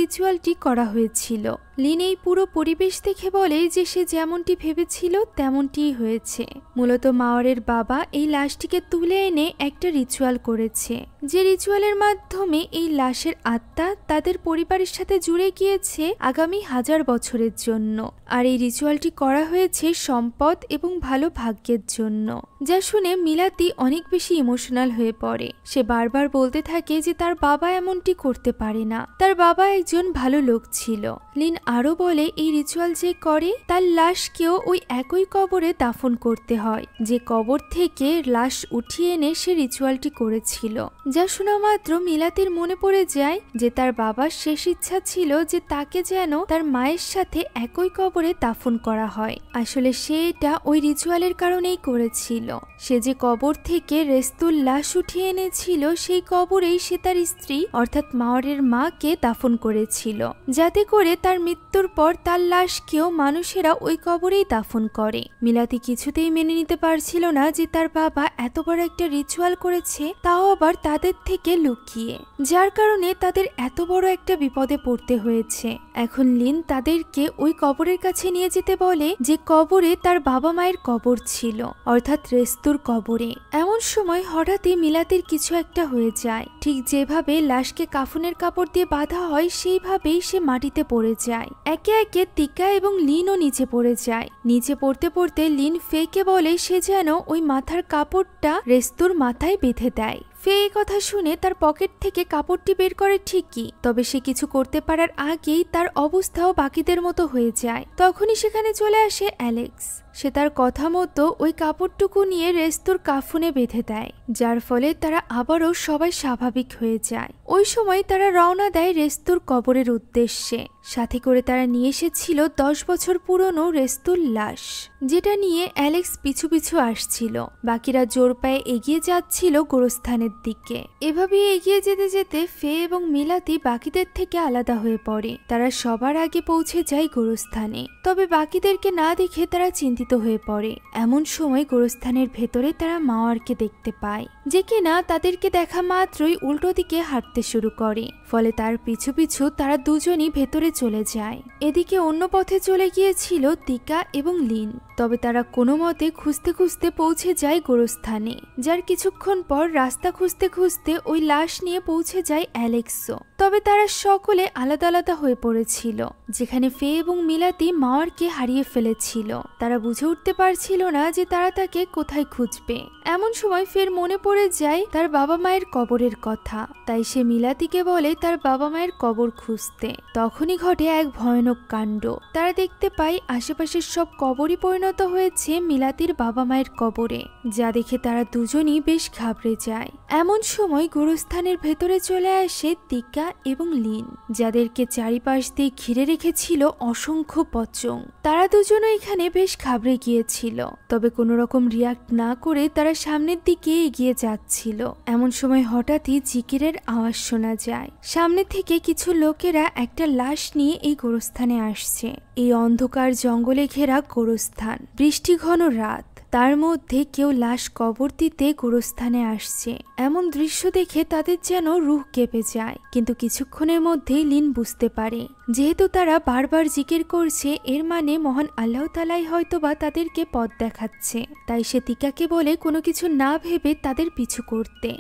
রিচুয়ালটি করা হয়েছিল। লিন এই পুরো পরিবেশ দেখে বলে যে সে যেমনটি ভেবেছিল তেমনটিই হয়েছে। মূলত মাওয়ারের বাবা এই লাশটিকে তুলে এনে একটা রিচুয়াল করেছে, যে রিচুয়ালের মাধ্যমে এই লাশের আত্মা তাদের পরিবারের সাথে জুড়ে গিয়েছে আগামী 1000 বছরের জন্য। আর এই রিচুয়ালটি করা হয়েছে সম্পদ এবং ভালো ভাগ্যের জন্য। যা শুনে মিলাতি অনেক বেশি ইমোশনাল হয়ে পড়ে। সে বারবার বলতে থাকে যে তার বাবা এমনটি করতে পারে না, তার বাবা একজন ভালো লোক ছিল। লিন আরো বলে এই রিচুয়াল যে করে তার লাশকেও ওই একই কবরে দাফন করতে হয়, যে কবর থেকে লাশ উঠিয়ে এনে সে রিচুয়ালটি করেছিল। যা শোনা মাত্র মিলাতির মনে পড়ে যায় যে তার বাবার শেষ ইচ্ছা ছিল যে তাকে যেন তার মায়ের সাথে একই কবরে দাফন করা হয়। আসলে সে এটা ওই রিচুয়ালের কারণেই করেছিল। সে যে কবর থেকে রেস্তুর লাশ উঠিয়ে এনেছিল সেই কবরেই সে তার স্ত্রী অর্থাৎ মাওয়ারের মাকে দাফন করেছিল, যাতে করে তার মৃত্যুর পর তার লাশকেও মানুষেরা ওই কবরেই দাফন করে। মিলাতি কিছুতেই মেনে নিতে পারছিল না যে তার বাবা এত বড় একটা রিচুয়াল করেছে, তাও আবার তাদের থেকে লুকিয়ে, যার কারণে তাদের এত বড় একটা বিপদে পড়তে হয়েছে। এখন লিন তাদেরকে ওই কবরের কাছে নিয়ে যেতে বলে, যে কবরে তার বাবা মায়ের কবর ছিল, অর্থাৎ রেস্তুর কবরে। এমন সময় হঠাৎই মিলাতির কিছু একটা হয়ে যায়। ঠিক যেভাবে লাশকে কাফনের কাপড় দিয়ে বাঁধা হয় সেইভাবেই সে মাটিতে পড়ে যায়। একে একে তিকা এবং লিনও নিচে পড়ে যায়। নিচে পড়তে পড়তে লিন ফেকে বলে সে যেন ওই মাথার কাপড়টা রেস্তুর মাথায় বেঁধে দেয়। ফে এই কথা শুনে তার পকেট থেকে কাপড়টি বের করে ঠিকই, তবে সে কিছু করতে পারার আগেই তার অবস্থাও বাকিদের মতো হয়ে যায়। তখনই সেখানে চলে আসে অ্যালেক্স। সে তার কথা মতো ওই কাপড়টুকু নিয়ে রেস্তুর কাফনে বেঁধে দেয়, যার ফলে তারা আবারও সবাই স্বাভাবিক হয়ে যায়। ওই সময় তারা রওনা দেয় রেস্তুর কবরের উদ্দেশ্যে। সাথে করে তারা নিয়ে এসেছিল 10 বছর পুরনো রেস্তুর লাশ, যেটা নিয়ে অ্যালেক্স পিছু পিছু আসছিল। বাকিরা জোর পায়ে এগিয়ে যাচ্ছিল গোরস্থানের দিকে। এভাবে এগিয়ে যেতে যেতে ফে এবং মিলাতি বাকিদের থেকে আলাদা হয়ে পড়ে। তারা সবার আগে পৌঁছে যায় গোরস্থানে, তবে বাকিদেরকে না দেখে তারা চিন্তিত হয়ে পড়ে। এমন সময় গোরস্থানের ভেতরে তারা মাওয়ারকে দেখতে পায়, যে কিনা তাদেরকে দেখা মাত্রই উল্টো দিকে হাঁটতে শুরু করে। ফলে তার পিছু পিছু তারা দুজনই ভেতরে চলে যায়। এদিকে অন্য পথে চলে গিয়েছিল তিকা এবং লিন, তবে তারা কোনো মতে খুঁজতে খুঁজতে পৌঁছে যায় গোরস্থানে। যার কিছুক্ষণ পর রাস্তা খুঁজতে খুঁজতে ওই লাশ নিয়ে পৌঁছে যায় অ্যালেক্সও। তবে তারা সকলে আলাদা আলাদা হয়ে পড়েছিল, যেখানে ফে এবং মিলাতি মাওয়ারকে হারিয়ে ফেলেছিল। তারা বুঝে উঠতে পারছিল না যে তারা তাকে কোথায় খুঁজবে। এমন সময় ফের মনে পড়ে যায় তার বাবা মায়ের কবরের কথা। তাই সে মিলাতিকে বলে তার বাবা মায়ের কবর খুঁজতে। তখনই ঘটে এক ভয়ানক কাণ্ড। তারা দেখতে পায় আশেপাশের সব কবরই পরিণত হয়েছে মিলাতির বাবা মায়ের কবরে, যা দেখে তারা দুজনই বেশ ঘাবড়ে যায়। এমন সময় গোরস্থানের ভেতরে চলে আসে তিকা এবং লিন, যাদেরকে চারিপাশ দিয়ে ঘিরে রেখেছিল অসংখ্য পচং। তারা দুজনও এখানে বেশ ঘাবড়ে গিয়েছিল, তবে কোনো রকম রিয়াক্ট না করে তারা সামনের দিকে এগিয়ে যাচ্ছিল। এমন সময় হঠাৎই জিকিরের আওয়াজ শোনা যায়। সামনে থেকে কিছু লোকেরা একটা লাশ নিয়ে এই গোরস্থানে আসছে। এই অন্ধকার জঙ্গলে ঘেরা গোরস্থান, বৃষ্টিঘন রাত। তার মধ্যে কেউ লাশ কবর দিতে গোরস্থানে আসছে। এমন দৃশ্য দেখে তাদের যেন রুহ কেঁপে যায়। কিন্তু কিছুক্ষণের মধ্যেই লিন বুঝতে পারে যেহেতু তারা বারবার জিকির করছে, এর মানে মহান আল্লাহ তাআলাই হয়তোবা তাদেরকে পথ দেখাচ্ছে। তাই সে তিকাকে বলে কোনো কিছু না ভেবে তাদের পিছু করতে।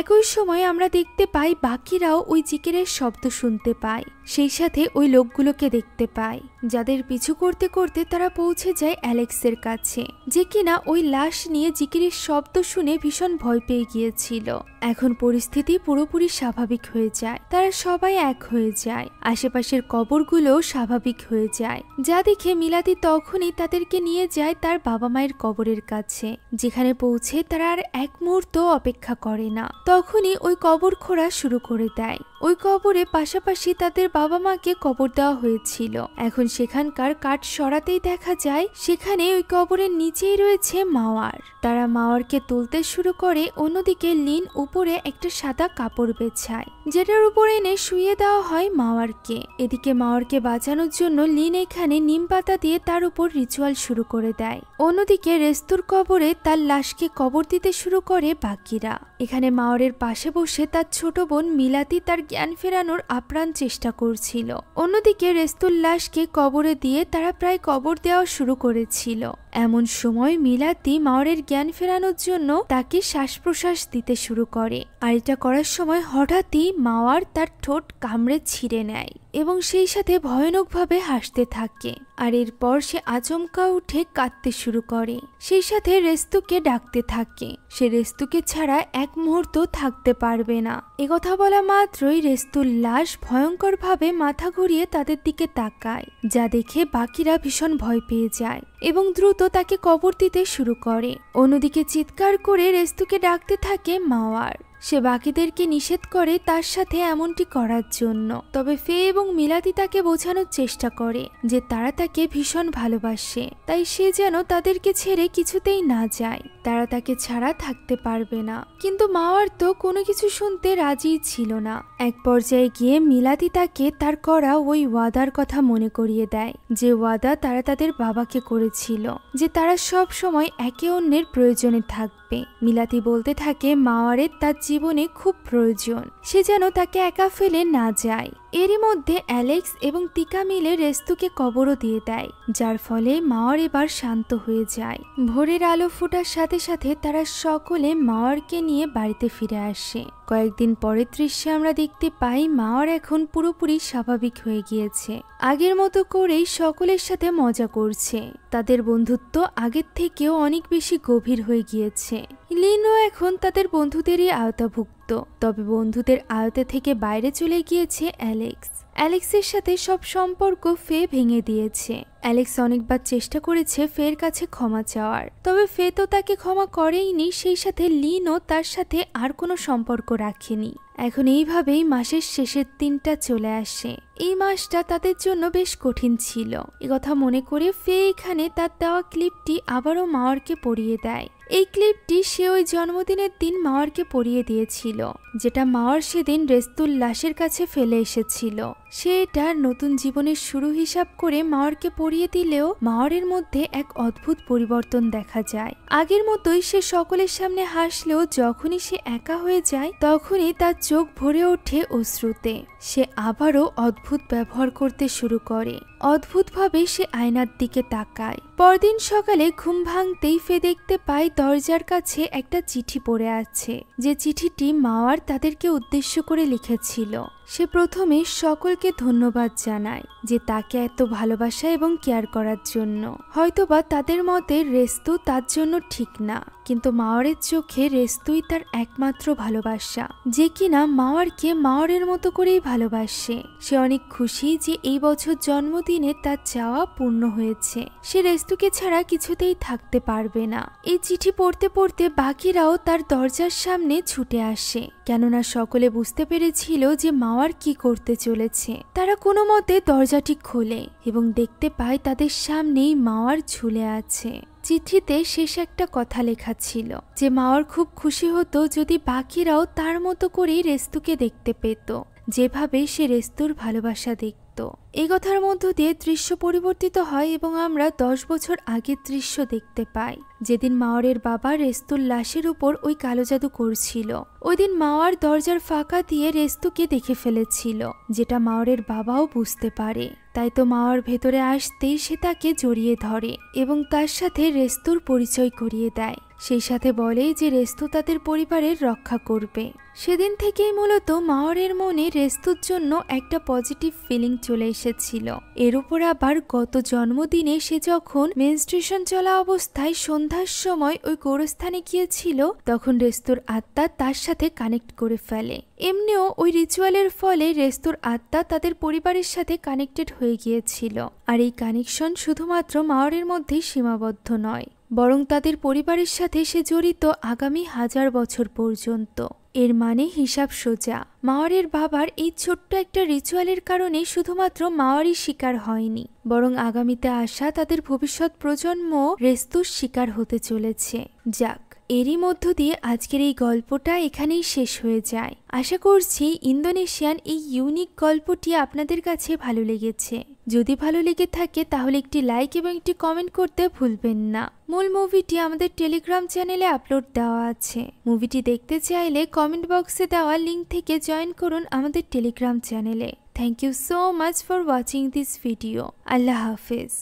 একই সময় আমরা দেখতে পাই বাকিরাও ওই জিকিরের শব্দ শুনতে পায়, সেই সাথে ওই লোকগুলোকে দেখতে পায় যাদের পিছু করতে করতে তারা পৌঁছে যায় অ্যালেক্সের কাছে, যে কিনা ওই লাশ নিয়ে জিকিরের শব্দ শুনে ভীষণ ভয় পেয়ে গিয়েছিল। এখন পরিস্থিতি পুরোপুরি স্বাভাবিক হয়ে যায়, তারা সবাই এক হয়ে যায়, আশেপাশের কবরগুলোও স্বাভাবিক হয়ে যায়। যা দেখে মিলাদি তখনই তাদেরকে নিয়ে যায় তার বাবা মায়ের কবরের কাছে, যেখানে পৌঁছে তারা আর এক মুহূর্ত অপেক্ষা করে না। তখনই ওই কবর খোঁড়া শুরু করে দেয়। ওই কবরে পাশাপাশি তাদের বাবা মাকে কবর দেওয়া হয়েছিল। এখন সেখানকার কাঠ সরাতেই দেখা যায় সেখানে ওই কবরের নিচেই রয়েছে মাওয়ার। তারা মাওয়ারকে তুলতে শুরু করে। অন্যদিকে লিন উপরে একটা সাদা কাপড় বেছায়, যেটার উপরে এনে শুয়ে দেওয়া হয় মাওয়ারকে। এদিকে মাওয়ারকে বাঁচানোর জন্য লিন এখানে নিম পাতা দিয়ে তার উপর রিচুয়াল শুরু করে দেয়। অন্যদিকে রেস্তুর কবরে তার লাশকে কবর দিতে শুরু করে বাকিরা। এখানে মাওয়ারের পাশে বসে তার ছোট বোন মিলাতি তার জ্ঞান ফেরানোর আপ্রাণ চেষ্টা করছিল। অন্যদিকে রেস্তুর লাশকে কবরে দিয়ে তারা প্রায় কবর দেওয়া শুরু করেছিল। এমন সময় মিলাতি মাওয়ারের জ্ঞান ফেরানোর জন্য তাকে শ্বাস প্রশ্বাস দিতে শুরু করে। আর এটা করার সময় হঠাৎই মাওয়ার তার ঠোঁট কামড়ে ছিঁড়ে নেয় এবং সেই সাথে ভয়ানকভাবে হাসতে থাকে। আর এরপর সে আচমকা উঠে কাঁদতে শুরু করে, সেই সাথে রেস্তুকে ডাকতে থাকে। সে রেস্তুকে ছাড়া এক মুহূর্ত থাকতে পারবে না। একথা বলা মাত্রই রেস্তুর লাশ ভয়ঙ্করভাবে মাথা ঘুরিয়ে তাদের দিকে তাকায়, যা দেখে বাকিরা ভীষণ ভয় পেয়ে যায় এবং দ্রুত তাকে কবর দিতে শুরু করে। অন্যদিকে চিৎকার করে রেস্তুকে ডাকতে থাকে মাওয়ার। সে বাকিদেরকে নিষেধ করে তার সাথে এমনটি করার জন্য। তবে ফে এবং মিলাতি তাকে বোঝানোর চেষ্টা করে যে তারা তাকে ভীষণ ভালোবাসে, তাই সে যেন তাদেরকে ছেড়ে কিছুতেই না যায়। তারা তাকে ছাড়া থাকতে পারবে না। কিন্তু মাওয়ার তো কোনো কিছু শুনতে রাজিই ছিল না। এক পর্যায়ে গিয়ে মিলাতি তাকে তার করা ওই ওয়াদার কথা মনে করিয়ে দেয়, যে ওয়াদা তারা তাদের বাবাকে করেছিল, যে তারা সব সময় একে অন্যের প্রয়োজনে থাকবে। মিলাতি বলতে থাকে মাওয়ারের তার জীবনে খুব প্রয়োজন, সে যেন তাকে একা ফেলে না যায়। এরই মধ্যে অ্যালেক্স এবং তিকা মিলে রেস্তুকে কবরও দিয়ে দেয়, যার ফলে মাওয়ার এবার শান্ত হয়ে যায়। ভোরের আলো ফোটার সাথে সাথে তারা সকলে মাওয়ারকে নিয়ে বাড়িতে ফিরে আসে। কয়েকদিন পরের দৃশ্যে আমরা দেখতে পাই মাওয়ার এখন পুরোপুরি স্বাভাবিক হয়ে গিয়েছে। আগের মতো করেই সকলের সাথে মজা করছে। তাদের বন্ধুত্ব আগের থেকেও অনেক বেশি গভীর হয়ে গিয়েছে। লিনও এখন তাদের বন্ধুদেরই আওতাভুক্ত। তবে বন্ধুদের আয়তে থেকে বাইরে চলে গিয়েছে অ্যালেক্স। অ্যালেক্সের সাথে সব সম্পর্ক ফে ভেঙে দিয়েছে। অ্যালেক্স অনেকবার চেষ্টা করেছে ফের কাছে ক্ষমা চাওয়ার, তবে ফে তো তাকে ক্ষমা করেইনি, সেই সাথে লিনও তার সাথে আর কোনো সম্পর্ক রাখেনি। এখন এইভাবেই মাসের শেষের দিনটা চলে আসে। এই মাসটা তাদের জন্য বেশ কঠিন ছিল। একথা মনে করে ফে এখানে তার দেওয়া ক্লিপটি আবারও মাওয়ারকে পরিয়ে দেয়। এই ক্লিপটি সে ওই জন্মদিনের দিন মাওয়ারকে পরিয়ে দিয়েছিল, যেটা মাওয়ার সেদিন রেস্তুর লাশের কাছে ফেলে এসেছিল। সে এটা নতুন জীবনের শুরু হিসাব করে মাওয়ারকে পরিয়ে দিলেও মাওয়ারের মধ্যে এক অদ্ভুত পরিবর্তন দেখা যায়। আগের মতোই সে সকলের সামনে হাসলেও যখনই সে একা হয়ে যায় তখনই তার চোখ ভরে ওঠে অশ্রুতে। সে আবারও অদ্ভুত ব্যবহার করতে শুরু করে। অদ্ভুতভাবে সে আয়নার দিকে তাকায়। পরদিন সকালে ঘুম ভাঙতেই ফে দেখতে পায় দরজার কাছে একটা চিঠি পড়ে আছে, যে চিঠিটি মাওয়ার তাদেরকে উদ্দেশ্য করে লিখেছিল। সে প্রথমে সকলকে ধন্যবাদ জানায় যে তাকে এত ভালোবাসা এবং কেয়ার করার জন্য। হয়তোবা তাদের মতে রেস্তু তার জন্য ঠিক না, কিন্তু মাওয়ারের চোখে রেস্তুই তার একমাত্র ভালোবাসা, যে কিনা মাওয়ারকে মাওয়ারের মতো করেই ভালোবাসে। সে অনেক খুশি যে এই বছর জন্মদিনে তার চাওয়া পূর্ণ হয়েছে। সে রেস্তুকে ছাড়া কিছুতেই থাকতে পারবে না। এই চিঠি পড়তে পড়তে বাকিরাও তার দরজার সামনে ছুটে আসে, কেননা সকলে বুঝতে পেরেছিল যে মাওয়ার কি করতে চলেছে। তারা কোনো মতে দরজাটি খোলে এবং দেখতে পায় তাদের সামনেই মাওয়ার ঝুলে আছে। চিঠিতে শেষ একটা কথা লেখা ছিল যে মাওয়ার খুব খুশি হতো যদি বাকিরাও তার মতো করেই রেস্তুকে দেখতে পেত, যেভাবে সে রেস্তুর ভালোবাসা দেখত। এই কথার মধ্য দিয়ে দৃশ্য পরিবর্তিত হয় এবং আমরা 10 বছর আগের দৃশ্য দেখতে পাই, যেদিন মাওয়ারের বাবা রেস্তুর লাশের উপর ওই কালো জাদু করছিল। ওই দিন মাওয়ার দরজার ফাঁকা দিয়ে রেস্তুকে দেখে ফেলেছিল, যেটা মাওয়ারের বাবাও বুঝতে পারে। তাই তো মাওয়ার ভেতরে আসতেই সে তাকে জড়িয়ে ধরে এবং তার সাথে রেস্তুর পরিচয় করিয়ে দেয়। সেই সাথে বলে যে রেস্তু তাদের পরিবারের রক্ষা করবে। সেদিন থেকেই মূলত মাওয়ারের মনে রেস্তুর জন্য একটা পজিটিভ ফিলিং চলে এসেছিল। এর উপর আবার গত জন্মদিনে সে যখন মেনস্ট্রুয়েশন চলা অবস্থায় সন্ধ্যার সময় ওই গোরস্থানে গিয়েছিল, তখন রেস্তুর আত্মা তার সাথে কানেক্ট করে ফেলে। এমনিও ওই রিচুয়ালের ফলে রেস্তুর আত্মা তাদের পরিবারের সাথে কানেক্টেড হয়ে গিয়েছিল। আর এই কানেকশন শুধুমাত্র মাওয়ারের মধ্যেই সীমাবদ্ধ নয়, বরং তাদের পরিবারের সাথে সে জড়িত আগামী 1000 বছর পর্যন্ত। এর মানে হিসাব সোজা, মাওয়ারের বাবার এই ছোট্ট একটা রিচুয়ালের কারণে শুধুমাত্র মাওয়ারই শিকার হয়নি, বরং আগামীতে আসা তাদের ভবিষ্যৎ প্রজন্ম রেস্তুর শিকার হতে চলেছে। যাক, এরই মধ্য দিয়ে আজকের এই গল্পটা এখানেই শেষ হয়ে যায়। আশা করছি ইন্দোনেশিয়ান এই ইউনিক গল্পটি আপনাদের কাছে ভালো লেগেছে। যদি ভালো লেগে থাকে তাহলে একটি লাইক এবং একটি কমেন্ট করতে ভুলবেন না। মূল মুভিটি আমাদের টেলিগ্রাম চ্যানেলে আপলোড দেওয়া আছে। মুভিটি দেখতে চাইলে কমেন্ট বক্সে দেওয়া লিঙ্ক থেকে জয়েন করুন আমাদের টেলিগ্রাম চ্যানেলে। Thank you so much for watching this video. আল্লাহ হাফেজ।